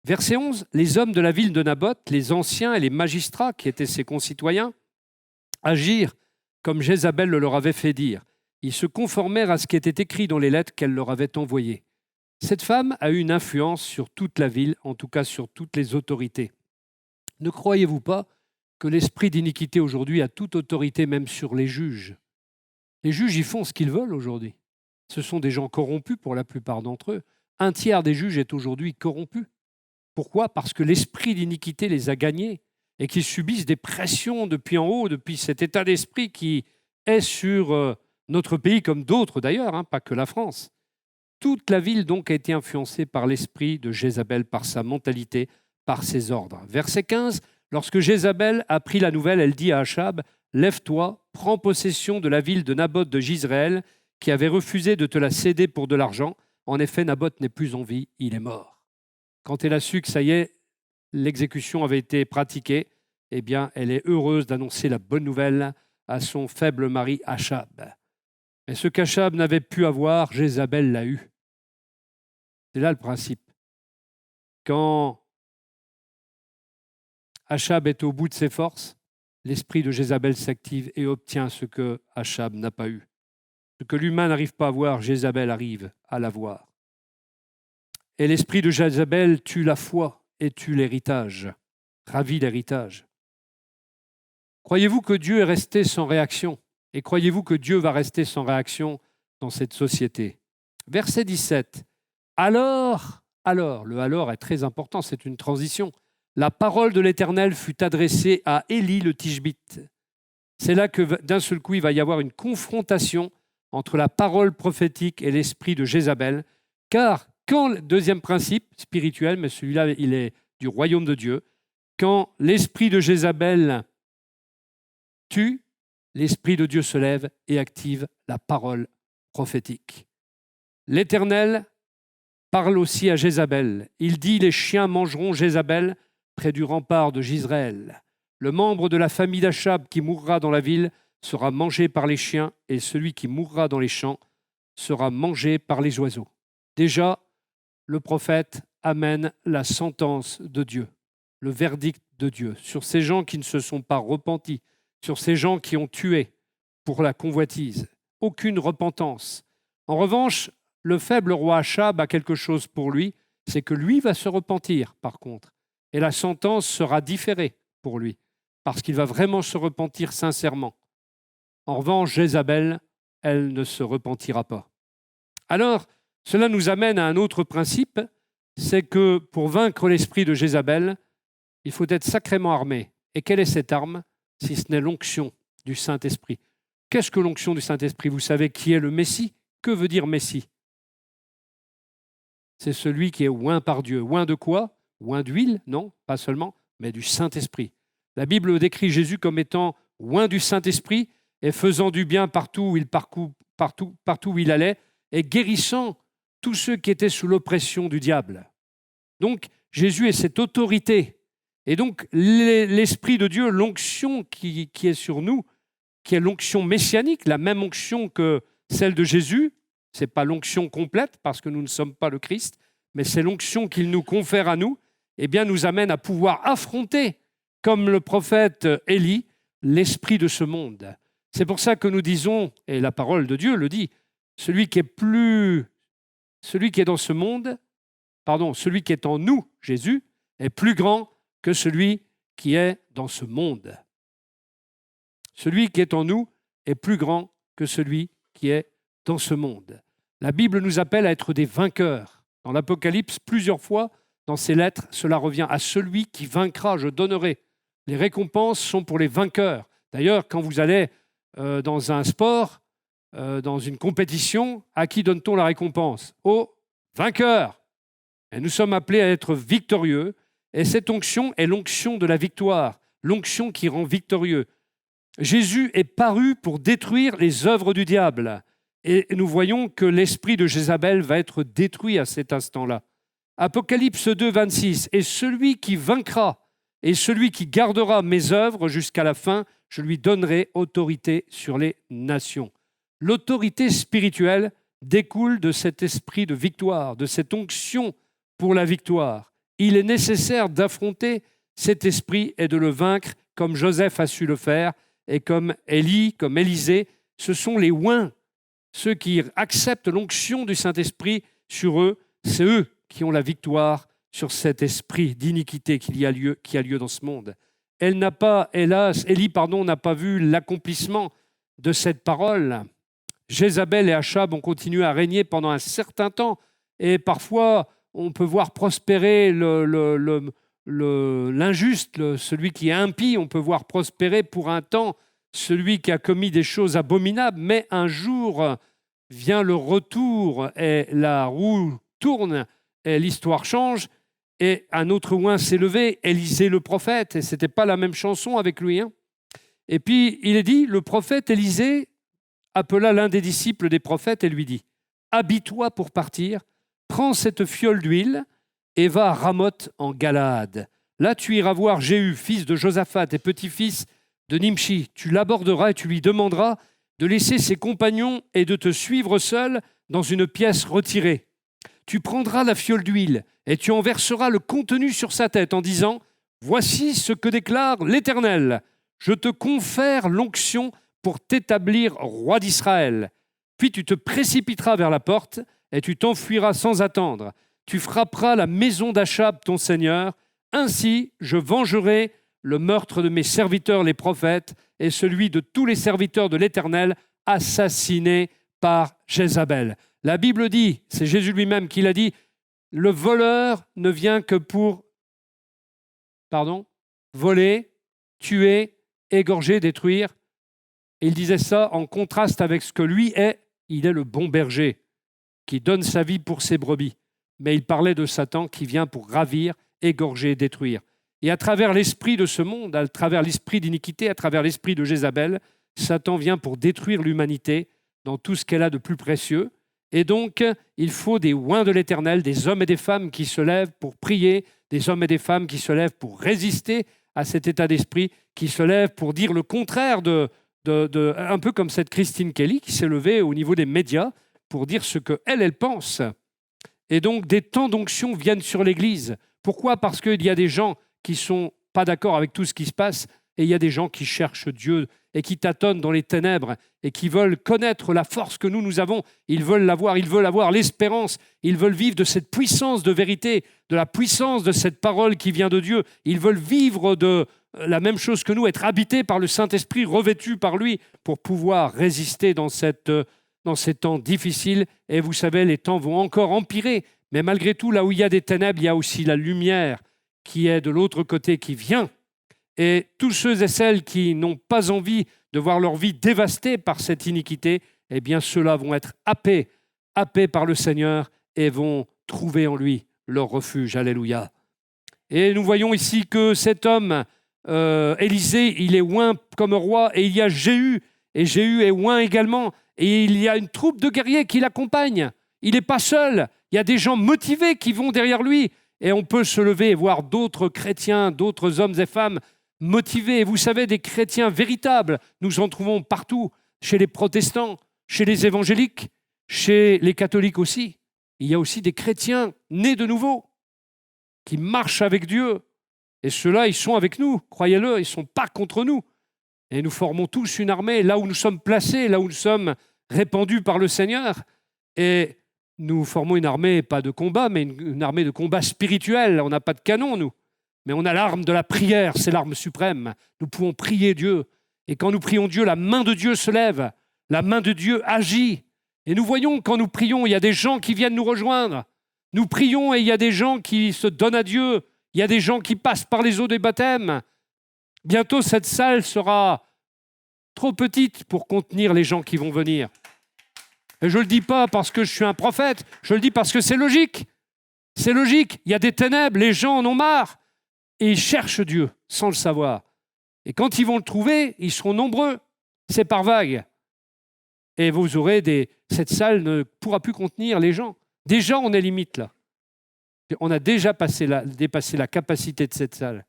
Verset 11, les hommes de la ville de Naboth, les anciens et les magistrats qui étaient ses concitoyens, agirent comme Jézabel le leur avait fait dire. Ils se conformèrent à ce qui était écrit dans les lettres qu'elle leur avait envoyées. Cette femme a eu une influence sur toute la ville, en tout cas sur toutes les autorités. Ne croyez-vous pas que l'esprit d'iniquité aujourd'hui a toute autorité, même sur les juges? Les juges, ils font ce qu'ils veulent aujourd'hui. Ce sont des gens corrompus pour la plupart d'entre eux. 1/3 des juges est aujourd'hui corrompu. Pourquoi? Parce que l'esprit d'iniquité les a gagnés et qu'ils subissent des pressions depuis en haut, depuis cet état d'esprit qui est sur notre pays, comme d'autres d'ailleurs, pas que la France. Toute la ville donc a été influencée par l'esprit de Jézabel, par sa mentalité, par ses ordres. Verset 15, lorsque Jézabel apprit la nouvelle, elle dit à Achab, « Lève-toi, prends possession de la ville de Naboth de Jizréel, qui avait refusé de te la céder pour de l'argent. En effet, Naboth n'est plus en vie, il est mort. » Quand elle a su que ça y est, l'exécution avait été pratiquée, eh bien, elle est heureuse d'annoncer la bonne nouvelle à son faible mari Achab. Mais ce qu'Achab n'avait pu avoir, Jézabel l'a eu. C'est là le principe. Quand Achab est au bout de ses forces, l'esprit de Jézabel s'active et obtient ce que Achab n'a pas eu. Ce que l'humain n'arrive pas à voir, Jézabel arrive à l'avoir. Et l'esprit de Jézabel tue la foi et tue l'héritage, ravit l'héritage. Croyez-vous que Dieu est resté sans réaction? Et croyez-vous que Dieu va rester sans réaction dans cette société? Verset 17. Alors, le alors est très important, c'est une transition. La parole de l'Éternel fut adressée à Élie le Tishbite. C'est là que d'un seul coup, il va y avoir une confrontation entre la parole prophétique et l'esprit de Jézabel, car deuxième principe spirituel, mais celui-là, il est du royaume de Dieu, quand l'esprit de Jézabel tue, l'esprit de Dieu se lève et active la parole prophétique. L'Éternel parle aussi à Jézabel. Il dit « Les chiens mangeront Jézabel près du rempart de Jizréel. Le membre de la famille d'Achab qui mourra dans la ville sera mangé par les chiens et celui qui mourra dans les champs sera mangé par les oiseaux. » Déjà, le prophète amène la sentence de Dieu, le verdict de Dieu sur ces gens qui ne se sont pas repentis, sur ces gens qui ont tué pour la convoitise. Aucune repentance. En revanche, le faible roi Achab a quelque chose pour lui, c'est que lui va se repentir par contre. Et la sentence sera différée pour lui, parce qu'il va vraiment se repentir sincèrement. En revanche, Jézabel, elle ne se repentira pas. Alors, cela nous amène à un autre principe, c'est que pour vaincre l'esprit de Jézabel, il faut être sacrément armé. Et quelle est cette arme, si ce n'est l'onction du Saint-Esprit? Qu'est-ce que l'onction du Saint-Esprit? Vous savez qui est le Messie? Que veut dire Messie? C'est celui qui est oint par Dieu. Oint de quoi? Oint d'huile? Non, pas seulement, mais du Saint-Esprit. La Bible décrit Jésus comme étant oint du Saint-Esprit et faisant du bien partout où il allait et guérissant tous ceux qui étaient sous l'oppression du diable. Donc, Jésus est cette autorité. Et donc, l'Esprit de Dieu, l'onction qui est sur nous, qui est l'onction messianique, la même onction que celle de Jésus, ce n'est pas l'onction complète parce que nous ne sommes pas le Christ, mais c'est l'onction qu'il nous confère à nous, eh bien, nous amène à pouvoir affronter, comme le prophète Élie, l'esprit de ce monde. C'est pour ça que nous disons, et la parole de Dieu le dit, celui qui est dans ce monde, celui qui est en nous, Jésus, est plus grand que celui qui est dans ce monde. Celui qui est en nous est plus grand que celui qui est dans ce monde. La Bible nous appelle à être des vainqueurs. Dans l'Apocalypse, plusieurs fois, dans ses lettres, cela revient à celui qui vaincra, je donnerai. Les récompenses sont pour les vainqueurs. D'ailleurs, quand vous allez dans un sport, dans une compétition, à qui donne-t-on la récompense? Aux vainqueurs. Et nous sommes appelés à être victorieux. Et cette onction est l'onction de la victoire, l'onction qui rend victorieux. Jésus est paru pour détruire les œuvres du diable. Et nous voyons que l'esprit de Jézabel va être détruit à cet instant-là. Apocalypse 2, 26. « Et celui qui vaincra et celui qui gardera mes œuvres jusqu'à la fin, je lui donnerai autorité sur les nations. » L'autorité spirituelle découle de cet esprit de victoire, de cette onction pour la victoire. Il est nécessaire d'affronter cet esprit et de le vaincre comme Joseph a su le faire et comme Élie, comme Élisée. Ce sont les oints, ceux qui acceptent l'onction du Saint-Esprit sur eux, c'est eux qui ont la victoire sur cet esprit d'iniquité qui a lieu dans ce monde. Élie n'a pas vu l'accomplissement de cette parole. Jézabel et Achab ont continué à régner pendant un certain temps et parfois on peut voir prospérer l'injuste, celui qui est impie, on peut voir prospérer pour un temps celui qui a commis des choses abominables, mais un jour vient le retour et la roue tourne et l'histoire change et un autre oint s'est levé, Élisée le prophète, et ce n'était pas la même chanson avec lui. Et puis il est dit, le prophète Élisée appela l'un des disciples des prophètes et lui dit « Habille-toi pour partir, prends cette fiole d'huile et va à Ramoth en Galaad. Là, tu iras voir Jéhu, fils de Josaphat et petit-fils de Nimshi. Tu l'aborderas et tu lui demanderas de laisser ses compagnons et de te suivre seul dans une pièce retirée. Tu prendras la fiole d'huile et tu en verseras le contenu sur sa tête en disant « Voici ce que déclare l'Éternel. Je te confère l'onction pour t'établir roi d'Israël. Puis tu te précipiteras vers la porte et tu t'enfuiras sans attendre. Tu frapperas la maison d'Achab, ton seigneur. Ainsi, je vengerai le meurtre de mes serviteurs les prophètes et celui de tous les serviteurs de l'Éternel assassinés par Jézabel. » La Bible dit, c'est Jésus lui-même qui l'a dit, le voleur ne vient que pour voler, tuer, égorger, détruire. Et il disait ça en contraste avec ce que lui est. Il est le bon berger qui donne sa vie pour ses brebis. Mais il parlait de Satan qui vient pour ravir, égorger, détruire. Et à travers l'esprit de ce monde, à travers l'esprit d'iniquité, à travers l'esprit de Jézabel, Satan vient pour détruire l'humanité dans tout ce qu'elle a de plus précieux. Et donc, il faut des oints de l'Éternel, des hommes et des femmes qui se lèvent pour prier, des hommes et des femmes qui se lèvent pour résister à cet état d'esprit, qui se lèvent pour dire le contraire un peu comme cette Christine Kelly qui s'est levée au niveau des médias pour dire ce qu'elle pense. Et donc, des temps d'onction viennent sur l'Église. Pourquoi ? Parce qu'il y a des gens qui ne sont pas d'accord avec tout ce qui se passe, Et il y a des gens qui cherchent Dieu et qui tâtonnent dans les ténèbres et qui veulent connaître la force que nous avons. Ils veulent l'avoir, ils veulent avoir l'espérance, ils veulent vivre de cette puissance de vérité, de la puissance de cette parole qui vient de Dieu. Ils veulent vivre de la même chose que nous, être habités par le Saint-Esprit, revêtus par lui, pour pouvoir résister dans ces temps difficiles. Et vous savez, les temps vont encore empirer. Mais malgré tout, là où il y a des ténèbres, il y a aussi la lumière qui est de l'autre côté, qui vient. Et tous ceux et celles qui n'ont pas envie de voir leur vie dévastée par cette iniquité, eh bien ceux-là vont être happés par le Seigneur et vont trouver en lui leur refuge. Alléluia. Et nous voyons ici que cet homme, Élisée, il est oint comme roi, et il y a Jéhu, et Jéhu est oint également, et il y a une troupe de guerriers qui l'accompagnent. Il n'est pas seul, il y a des gens motivés qui vont derrière lui, et on peut se lever et voir d'autres chrétiens, d'autres hommes et femmes motivés. Et vous savez, des chrétiens véritables, nous en trouvons partout, chez les protestants, chez les évangéliques, chez les catholiques aussi. Il y a aussi des chrétiens nés de nouveau, qui marchent avec Dieu. Et ceux-là, ils sont avec nous, croyez-le, ils ne sont pas contre nous. Et nous formons tous une armée, là où nous sommes placés, là où nous sommes répandus par le Seigneur. Et nous formons une armée, pas de combat, mais une armée de combat spirituel. On n'a pas de canon, nous. Mais on a l'arme de la prière, c'est l'arme suprême. Nous pouvons prier Dieu. Et quand nous prions Dieu, la main de Dieu se lève. La main de Dieu agit. Et nous voyons, quand nous prions, il y a des gens qui viennent nous rejoindre. Nous prions et il y a des gens qui se donnent à Dieu. Il y a des gens qui passent par les eaux des baptêmes. Bientôt, cette salle sera trop petite pour contenir les gens qui vont venir. Et je ne le dis pas parce que je suis un prophète, je le dis parce que c'est logique. C'est logique. Il y a des ténèbres, les gens en ont marre. Et ils cherchent Dieu sans le savoir. Et quand ils vont le trouver, ils seront nombreux. C'est par vagues. Et vous aurez cette salle ne pourra plus contenir les gens. Déjà, on est limite là. On a déjà dépassé la capacité de cette salle.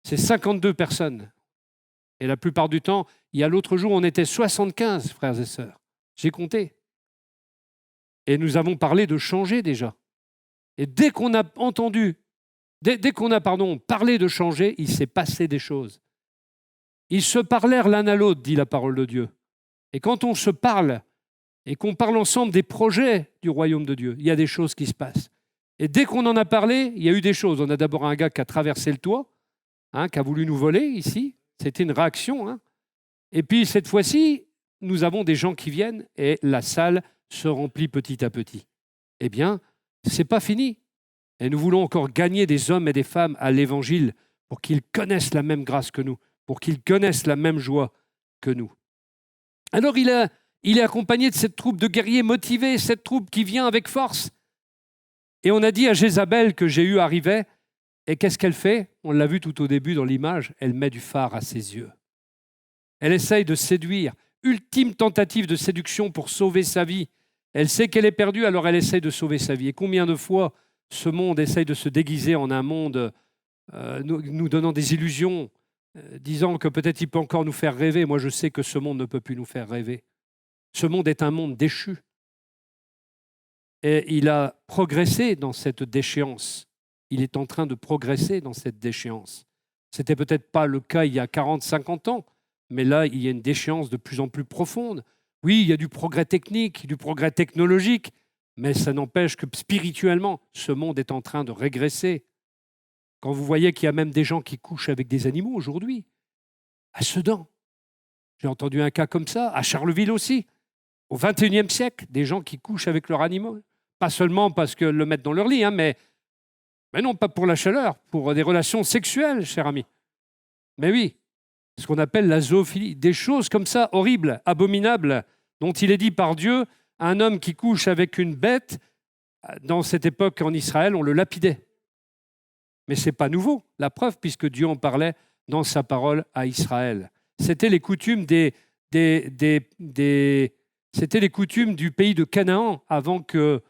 C'est 52 personnes. Et la plupart du temps, il y a l'autre jour, on était 75 frères et sœurs. J'ai compté. Et nous avons parlé de changer déjà. Et dès qu'on a parlé de changer, il s'est passé des choses. Ils se parlèrent l'un à l'autre, dit la parole de Dieu. Et quand on se parle et qu'on parle ensemble des projets du royaume de Dieu, il y a des choses qui se passent. Et dès qu'on en a parlé, il y a eu des choses. On a d'abord un gars qui a traversé le toit, qui a voulu nous voler ici. C'était une réaction. Et puis cette fois-ci, nous avons des gens qui viennent et la salle se remplit petit à petit. Eh bien, ce n'est pas fini. Et nous voulons encore gagner des hommes et des femmes à l'Évangile pour qu'ils connaissent la même grâce que nous, pour qu'ils connaissent la même joie que nous. Alors il est accompagné de cette troupe de guerriers motivés, cette troupe qui vient avec force. Et on a dit à Jézabel que Jéhu arrivait. Et qu'est-ce qu'elle fait? On l'a vu tout au début dans l'image, elle met du fard à ses yeux. Elle essaye de séduire, ultime tentative de séduction pour sauver sa vie. Elle sait qu'elle est perdue, alors elle essaye de sauver sa vie. Et combien de fois ce monde essaye de se déguiser en un monde nous donnant des illusions, disant que peut-être il peut encore nous faire rêver. Moi, je sais que ce monde ne peut plus nous faire rêver. Ce monde est un monde déchu. Et il a progressé dans cette déchéance. Il est en train de progresser dans cette déchéance. Ce n'était peut-être pas le cas il y a 40, 50 ans, mais là, il y a une déchéance de plus en plus profonde. Oui, il y a du progrès technique, du progrès technologique, mais ça n'empêche que spirituellement, ce monde est en train de régresser. Quand vous voyez qu'il y a même des gens qui couchent avec des animaux aujourd'hui, à Sedan, j'ai entendu un cas comme ça, à Charleville aussi, au XXIe siècle, des gens qui couchent avec leurs animaux, pas seulement parce qu'ils le mettent dans leur lit, mais non, pas pour la chaleur, pour des relations sexuelles, cher ami. Mais oui, ce qu'on appelle la zoophilie, des choses comme ça, horribles, abominables, dont il est dit par Dieu, un homme qui couche avec une bête, dans cette époque en Israël, on le lapidait. Mais ce n'est pas nouveau, la preuve, puisque Dieu en parlait dans sa parole à Israël. C'était les coutumes c'était les coutumes du pays de Canaan avant que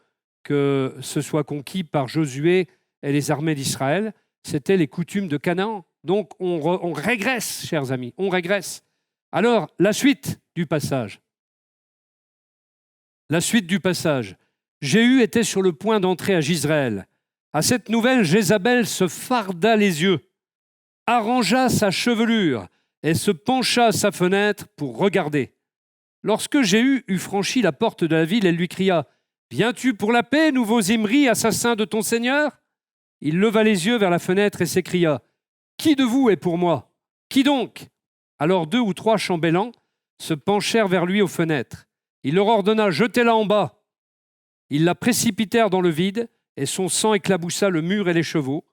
ce soit conquis par Josué et les armées d'Israël. C'était les coutumes de Canaan. Donc on régresse, chers amis, on régresse. Alors, la suite du passage. La suite du passage. Jéhu était sur le point d'entrer à Jizréel. À cette nouvelle, Jézabel se farda les yeux. arrangea sa chevelure et se pencha à sa fenêtre pour regarder. Lorsque Jéhu eut franchi la porte de la ville, elle lui cria « Viens-tu pour la paix, nouveau Zimri, assassin de ton Seigneur ?» Il leva les yeux vers la fenêtre et s'écria « Qui de vous est pour moi ? Qui donc ?» Alors 2 ou 3 chambellans se penchèrent vers lui aux fenêtres. Il leur ordonna « Jetez-la en bas !» Ils la précipitèrent dans le vide, et son sang éclaboussa le mur et les chevaux.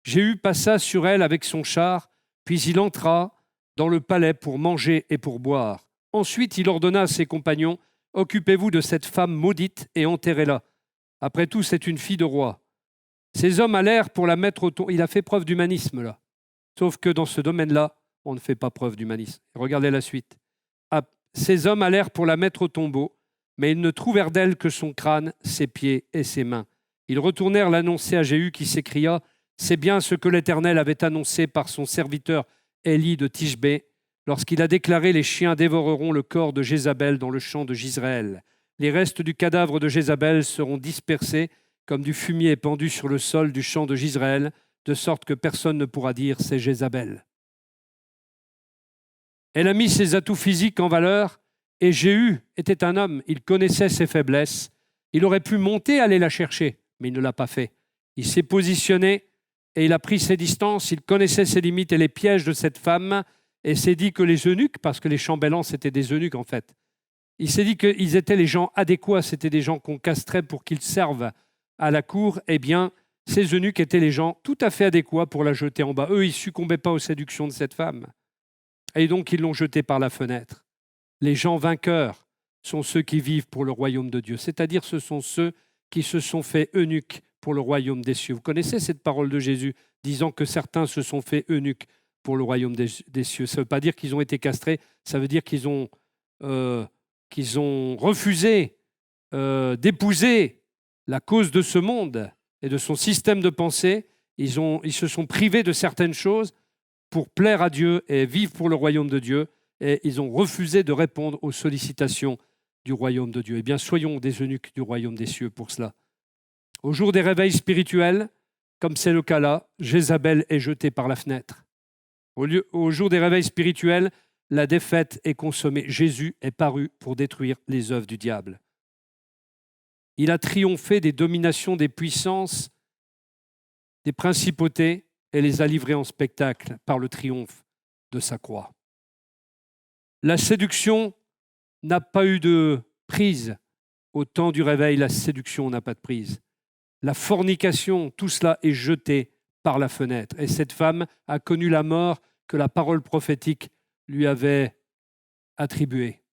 Jéhu passa sur elle avec son char, puis il entra dans le palais pour manger et pour boire. Ensuite, il ordonna à ses compagnons « Occupez-vous de cette femme maudite et enterrez-la. Après tout, c'est une fille de roi. » Ces hommes allèrent pour la mettre au tombeau. Il a fait preuve d'humanisme, là. Sauf que dans ce domaine-là, on ne fait pas preuve d'humanisme. Regardez la suite. Ces hommes allèrent pour la mettre au tombeau, mais ils ne trouvèrent d'elle que son crâne, ses pieds et ses mains. Ils retournèrent l'annoncer à Jéhu qui s'écria « C'est bien ce que l'Éternel avait annoncé par son serviteur Élie de Tishbé, lorsqu'il a déclaré « Les chiens dévoreront le corps de Jézabel dans le champ de Jizréel. Les restes du cadavre de Jézabel seront dispersés comme du fumier pendu sur le sol du champ de Jizréel, de sorte que personne ne pourra dire « C'est Jézabel ». Elle a mis ses atouts physiques en valeur, et Jéhu était un homme, il connaissait ses faiblesses. Il aurait pu monter, aller la chercher, mais il ne l'a pas fait. Il s'est positionné et il a pris ses distances, il connaissait ses limites et les pièges de cette femme, et s'est dit que les eunuques, parce que les chambellans c'était des eunuques en fait, il s'est dit qu'ils étaient les gens adéquats, c'était des gens qu'on castrait pour qu'ils servent à la cour. Eh bien, ces eunuques étaient les gens tout à fait adéquats pour la jeter en bas. Eux, ils ne succombaient pas aux séductions de cette femme. Et donc, ils l'ont jetée par la fenêtre. Les gens vainqueurs sont ceux qui vivent pour le royaume de Dieu, c'est-à-dire ce sont ceux qui se sont fait eunuques pour le royaume des cieux. Vous connaissez cette parole de Jésus disant que certains se sont fait eunuques pour le royaume des cieux. Ça ne veut pas dire qu'ils ont été castrés, ça veut dire qu'ils ont refusé d'épouser la cause de ce monde et de son système de pensée. Ils se sont privés de certaines choses pour plaire à Dieu et vivre pour le royaume de Dieu, et ils ont refusé de répondre aux sollicitations du royaume de Dieu. Eh bien, soyons des eunuques du royaume des cieux pour cela. Au jour des réveils spirituels, comme c'est le cas là, Jézabel est jetée par la fenêtre. Au jour des réveils spirituels, la défaite est consommée. Jésus est paru pour détruire les œuvres du diable. Il a triomphé des dominations, des puissances, des principautés, et les a livrés en spectacle par le triomphe de sa croix. La séduction n'a pas eu de prise. Au temps du réveil, la séduction n'a pas de prise. La fornication, tout cela est jeté par la fenêtre. Et cette femme a connu la mort que la parole prophétique lui avait attribuée.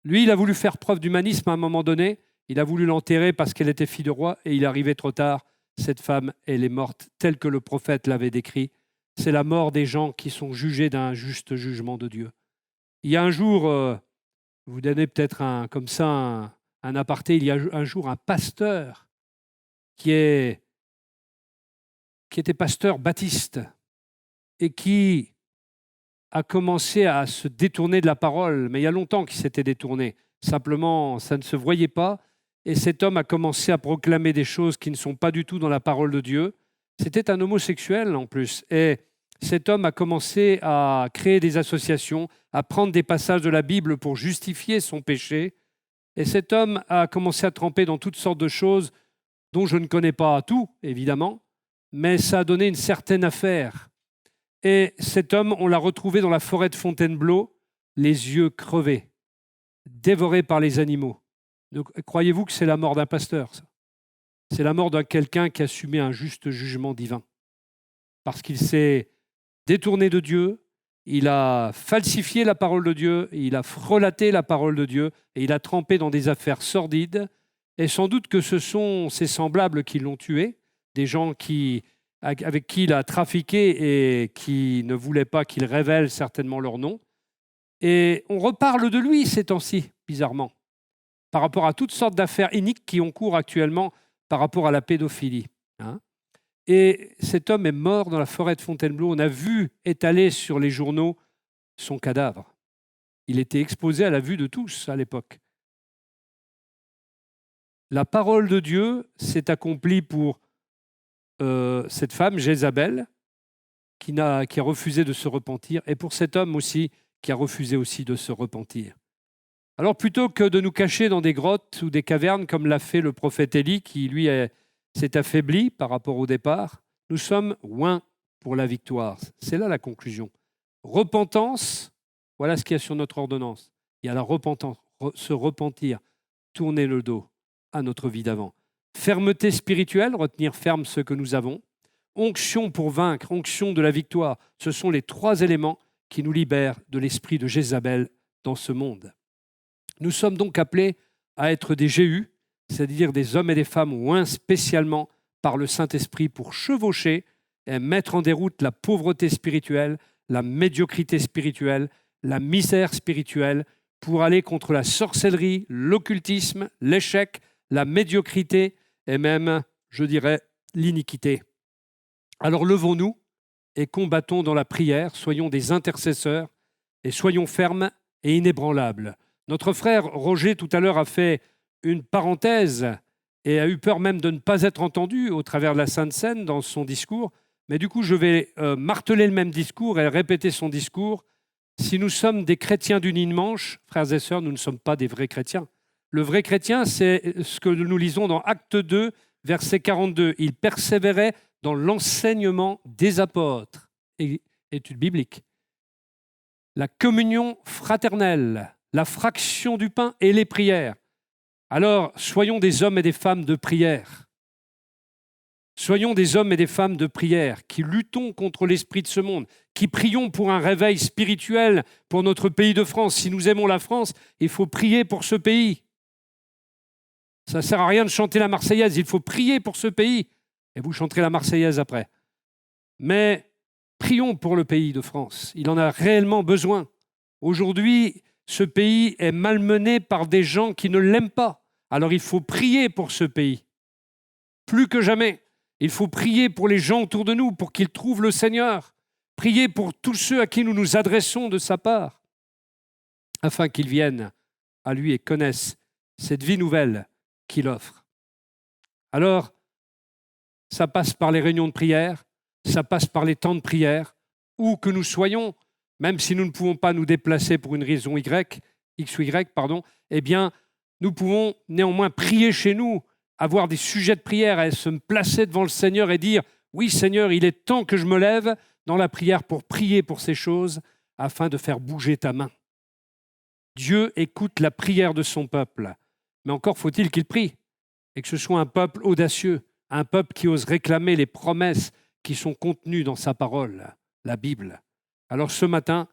Lui, il a voulu faire preuve d'humanisme à un moment donné. Il a voulu l'enterrer parce qu'elle était fille de roi et il est arrivé trop tard. Cette femme, elle est morte telle que le prophète l'avait décrit. C'est la mort des gens qui sont jugés d'un juste jugement de Dieu. Il y a un jour, vous donnez peut-être un aparté, il y a un jour un pasteur qui était pasteur baptiste et qui a commencé à se détourner de la parole, mais il y a longtemps qu'il s'était détourné. Simplement, ça ne se voyait pas. Et cet homme a commencé à proclamer des choses qui ne sont pas du tout dans la parole de Dieu. C'était un homosexuel en plus. Et cet homme a commencé à créer des associations, à prendre des passages de la Bible pour justifier son péché. Et cet homme a commencé à tremper dans toutes sortes de choses dont je ne connais pas tout, évidemment, mais ça a donné une certaine affaire. Et cet homme, on l'a retrouvé dans la forêt de Fontainebleau, les yeux crevés, dévoré par les animaux. Donc, croyez-vous que c'est la mort d'un pasteur, ça ? C'est la mort d'un quelqu'un qui a assumé un juste jugement divin. Parce qu'il s'est détourné de Dieu, il a falsifié la parole de Dieu, il a frelaté la parole de Dieu, et il a trempé dans des affaires sordides. Et sans doute que ce sont ses semblables qui l'ont tué, des gens avec qui il a trafiqué et qui ne voulaient pas qu'il révèle certainement leur nom. Et on reparle de lui ces temps-ci, bizarrement, par rapport à toutes sortes d'affaires iniques qui ont cours actuellement par rapport à la pédophilie. Et cet homme est mort dans la forêt de Fontainebleau. On a vu étaler sur les journaux son cadavre. Il était exposé à la vue de tous à l'époque. La parole de Dieu s'est accomplie pour cette femme, Jézabel, qui a refusé de se repentir, et pour cet homme aussi qui a refusé aussi de se repentir. Alors plutôt que de nous cacher dans des grottes ou des cavernes comme l'a fait le prophète Élie, qui lui s'est affaibli par rapport au départ, nous sommes loin pour la victoire. C'est là la conclusion. Repentance, voilà ce qu'il y a sur notre ordonnance. Il y a la repentance, se repentir, tourner le dos à notre vie d'avant. Fermeté spirituelle, retenir ferme ce que nous avons. Onction pour vaincre, onction de la victoire. Ce sont les 3 éléments qui nous libèrent de l'esprit de Jézabel dans ce monde. Nous sommes donc appelés à être des Jéhus, c'est-à-dire des hommes et des femmes oints spécialement par le Saint-Esprit pour chevaucher et mettre en déroute la pauvreté spirituelle, la médiocrité spirituelle, la misère spirituelle, pour aller contre la sorcellerie, l'occultisme, l'échec, la médiocrité et même, je dirais, l'iniquité. Alors levons-nous et combattons dans la prière, soyons des intercesseurs et soyons fermes et inébranlables. Notre frère Roger, tout à l'heure, a fait une parenthèse et a eu peur même de ne pas être entendu au travers de la Sainte Seine dans son discours. Mais du coup, je vais marteler le même discours et répéter son discours. Si nous sommes des chrétiens du dimanche, frères et sœurs, nous ne sommes pas des vrais chrétiens. Le vrai chrétien, c'est ce que nous lisons dans Acte 2, verset 42. Il persévérait dans l'enseignement des apôtres. Étude biblique. La communion fraternelle, la fraction du pain et les prières. Alors, soyons des hommes et des femmes de prière. Soyons des hommes et des femmes de prière qui luttons contre l'esprit de ce monde, qui prions pour un réveil spirituel pour notre pays de France. Si nous aimons la France, il faut prier pour ce pays. Ça ne sert à rien de chanter la Marseillaise, il faut prier pour ce pays. Et vous chanterez la Marseillaise après. Mais prions pour le pays de France. Il en a réellement besoin. Aujourd'hui, ce pays est malmené par des gens qui ne l'aiment pas. Alors il faut prier pour ce pays. Plus que jamais, il faut prier pour les gens autour de nous, pour qu'ils trouvent le Seigneur. Prier pour tous ceux à qui nous nous adressons de sa part, afin qu'ils viennent à lui et connaissent cette vie nouvelle qu'il offre. Alors, ça passe par les réunions de prière, ça passe par les temps de prière, où que nous soyons, même si nous ne pouvons pas nous déplacer pour une raison X ou Y, eh bien, nous pouvons néanmoins prier chez nous, avoir des sujets de prière et se placer devant le Seigneur et dire « Oui, Seigneur, il est temps que je me lève dans la prière pour prier pour ces choses afin de faire bouger ta main. » Dieu écoute la prière de son peuple, mais encore faut-il qu'il prie et que ce soit un peuple audacieux, un peuple qui ose réclamer les promesses qui sont contenues dans sa parole, la Bible. Alors ce matin,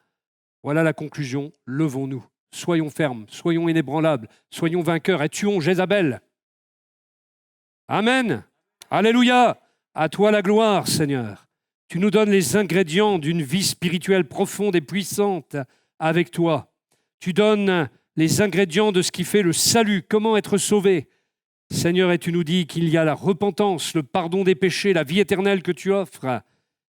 voilà la conclusion, levons-nous, soyons fermes, soyons inébranlables, soyons vainqueurs et tuons Jézabel. Amen. Alléluia. À toi la gloire, Seigneur. Tu nous donnes les ingrédients d'une vie spirituelle profonde et puissante avec toi. Tu donnes les ingrédients de ce qui fait le salut, comment être sauvé. Seigneur, et tu nous dis qu'il y a la repentance, le pardon des péchés, la vie éternelle que tu offres.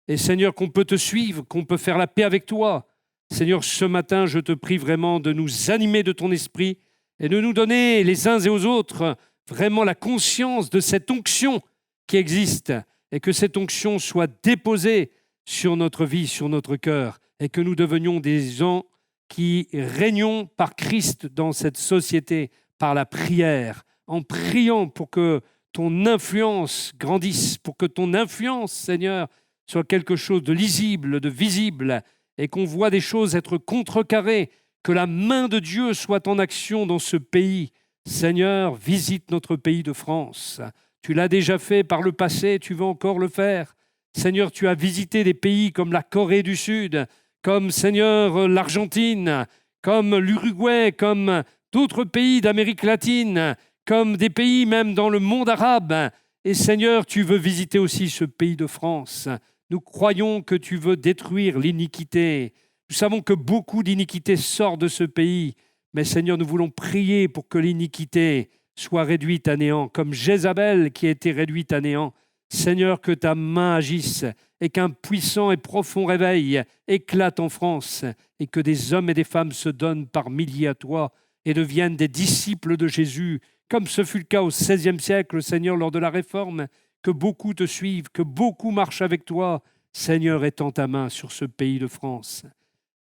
Et Seigneur, qu'on peut te suivre, qu'on peut faire la paix avec toi. Seigneur, ce matin, je te prie vraiment de nous animer de ton esprit et de nous donner les uns et aux autres vraiment la conscience de cette onction qui existe et que cette onction soit déposée sur notre vie, sur notre cœur et que nous devenions des gens qui régnons par Christ dans cette société, par la prière, en priant pour que ton influence grandisse, pour que ton influence, Seigneur, soit quelque chose de lisible, de visible, et qu'on voit des choses être contrecarrées, que la main de Dieu soit en action dans ce pays. Seigneur, visite notre pays de France. Tu l'as déjà fait par le passé, tu vas encore le faire. Seigneur, tu as visité des pays comme la Corée du Sud, comme, Seigneur, l'Argentine, comme l'Uruguay, comme d'autres pays d'Amérique latine, comme des pays même dans le monde arabe. Et Seigneur, tu veux visiter aussi ce pays de France. Nous croyons que tu veux détruire l'iniquité. Nous savons que beaucoup d'iniquité sort de ce pays. Mais Seigneur, nous voulons prier pour que l'iniquité soit réduite à néant, comme Jézabel qui a été réduite à néant. Seigneur, que ta main agisse et qu'un puissant et profond réveil éclate en France et que des hommes et des femmes se donnent par milliers à toi et deviennent des disciples de Jésus, comme ce fut le cas au XVIe siècle, Seigneur, lors de la Réforme, que beaucoup te suivent, que beaucoup marchent avec toi. Seigneur, étends ta main sur ce pays de France.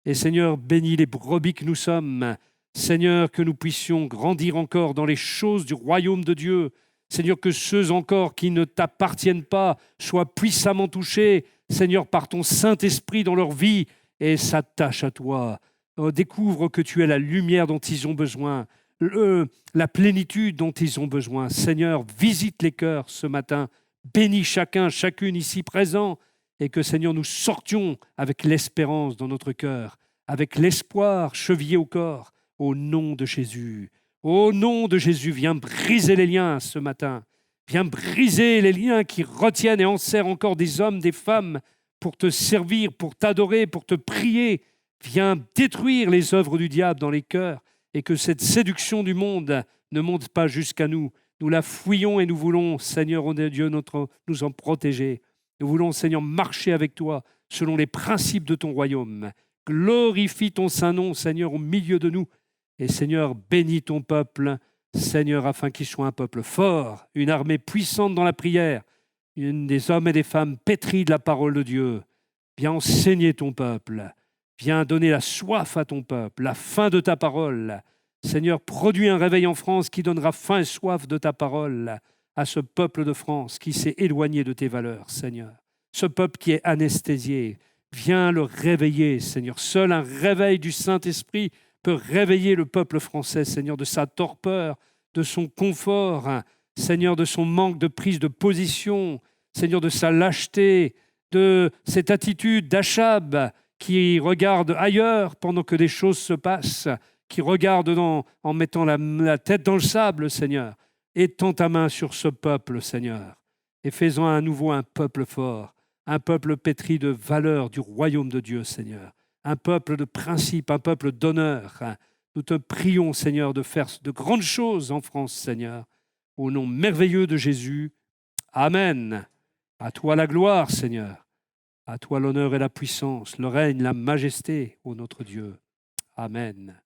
Et Seigneur, bénis les brebis que nous sommes. Seigneur, que nous puissions grandir encore dans les choses du royaume de Dieu. Seigneur, que ceux encore qui ne t'appartiennent pas soient puissamment touchés, Seigneur, par ton Saint-Esprit dans leur vie et s'attachent à toi. Découvre que tu es la lumière dont ils ont besoin, la plénitude dont ils ont besoin. Seigneur, visite les cœurs ce matin. Bénis chacun, chacune ici présent et que, Seigneur, nous sortions avec l'espérance dans notre cœur, avec l'espoir chevillé au corps, au nom de Jésus. Au nom de Jésus, viens briser les liens ce matin. Viens briser les liens qui retiennent et enserrent encore des hommes, des femmes pour te servir, pour t'adorer, pour te prier. Viens détruire les œuvres du diable dans les cœurs et que cette séduction du monde ne monte pas jusqu'à nous. Nous la fouillons et nous voulons, Seigneur, oh Dieu, nous en protéger. Nous voulons, Seigneur, marcher avec toi selon les principes de ton royaume. Glorifie ton saint nom, Seigneur, au milieu de nous. Et Seigneur, bénis ton peuple, Seigneur, afin qu'il soit un peuple fort, une armée puissante dans la prière, des hommes et des femmes pétris de la parole de Dieu. Viens enseigner ton peuple. Viens donner la soif à ton peuple, la faim de ta parole. Seigneur, produis un réveil en France qui donnera faim et soif de ta parole à ce peuple de France qui s'est éloigné de tes valeurs, Seigneur. Ce peuple qui est anesthésié, viens le réveiller, Seigneur. Seul un réveil du Saint-Esprit peut réveiller le peuple français, Seigneur, de sa torpeur, de son confort, Seigneur, de son manque de prise de position, Seigneur, de sa lâcheté, de cette attitude d'Achab qui regarde ailleurs pendant que des choses se passent, qui regarde en mettant la tête dans le sable, Seigneur. Étends ta main sur ce peuple, Seigneur, et fais-en à nouveau un peuple fort, un peuple pétri de valeurs du royaume de Dieu, Seigneur, un peuple de principes, un peuple d'honneur. Nous te prions, Seigneur, de faire de grandes choses en France, Seigneur, au nom merveilleux de Jésus. Amen. À toi la gloire, Seigneur. À toi l'honneur et la puissance, le règne, la majesté, ô notre Dieu. Amen.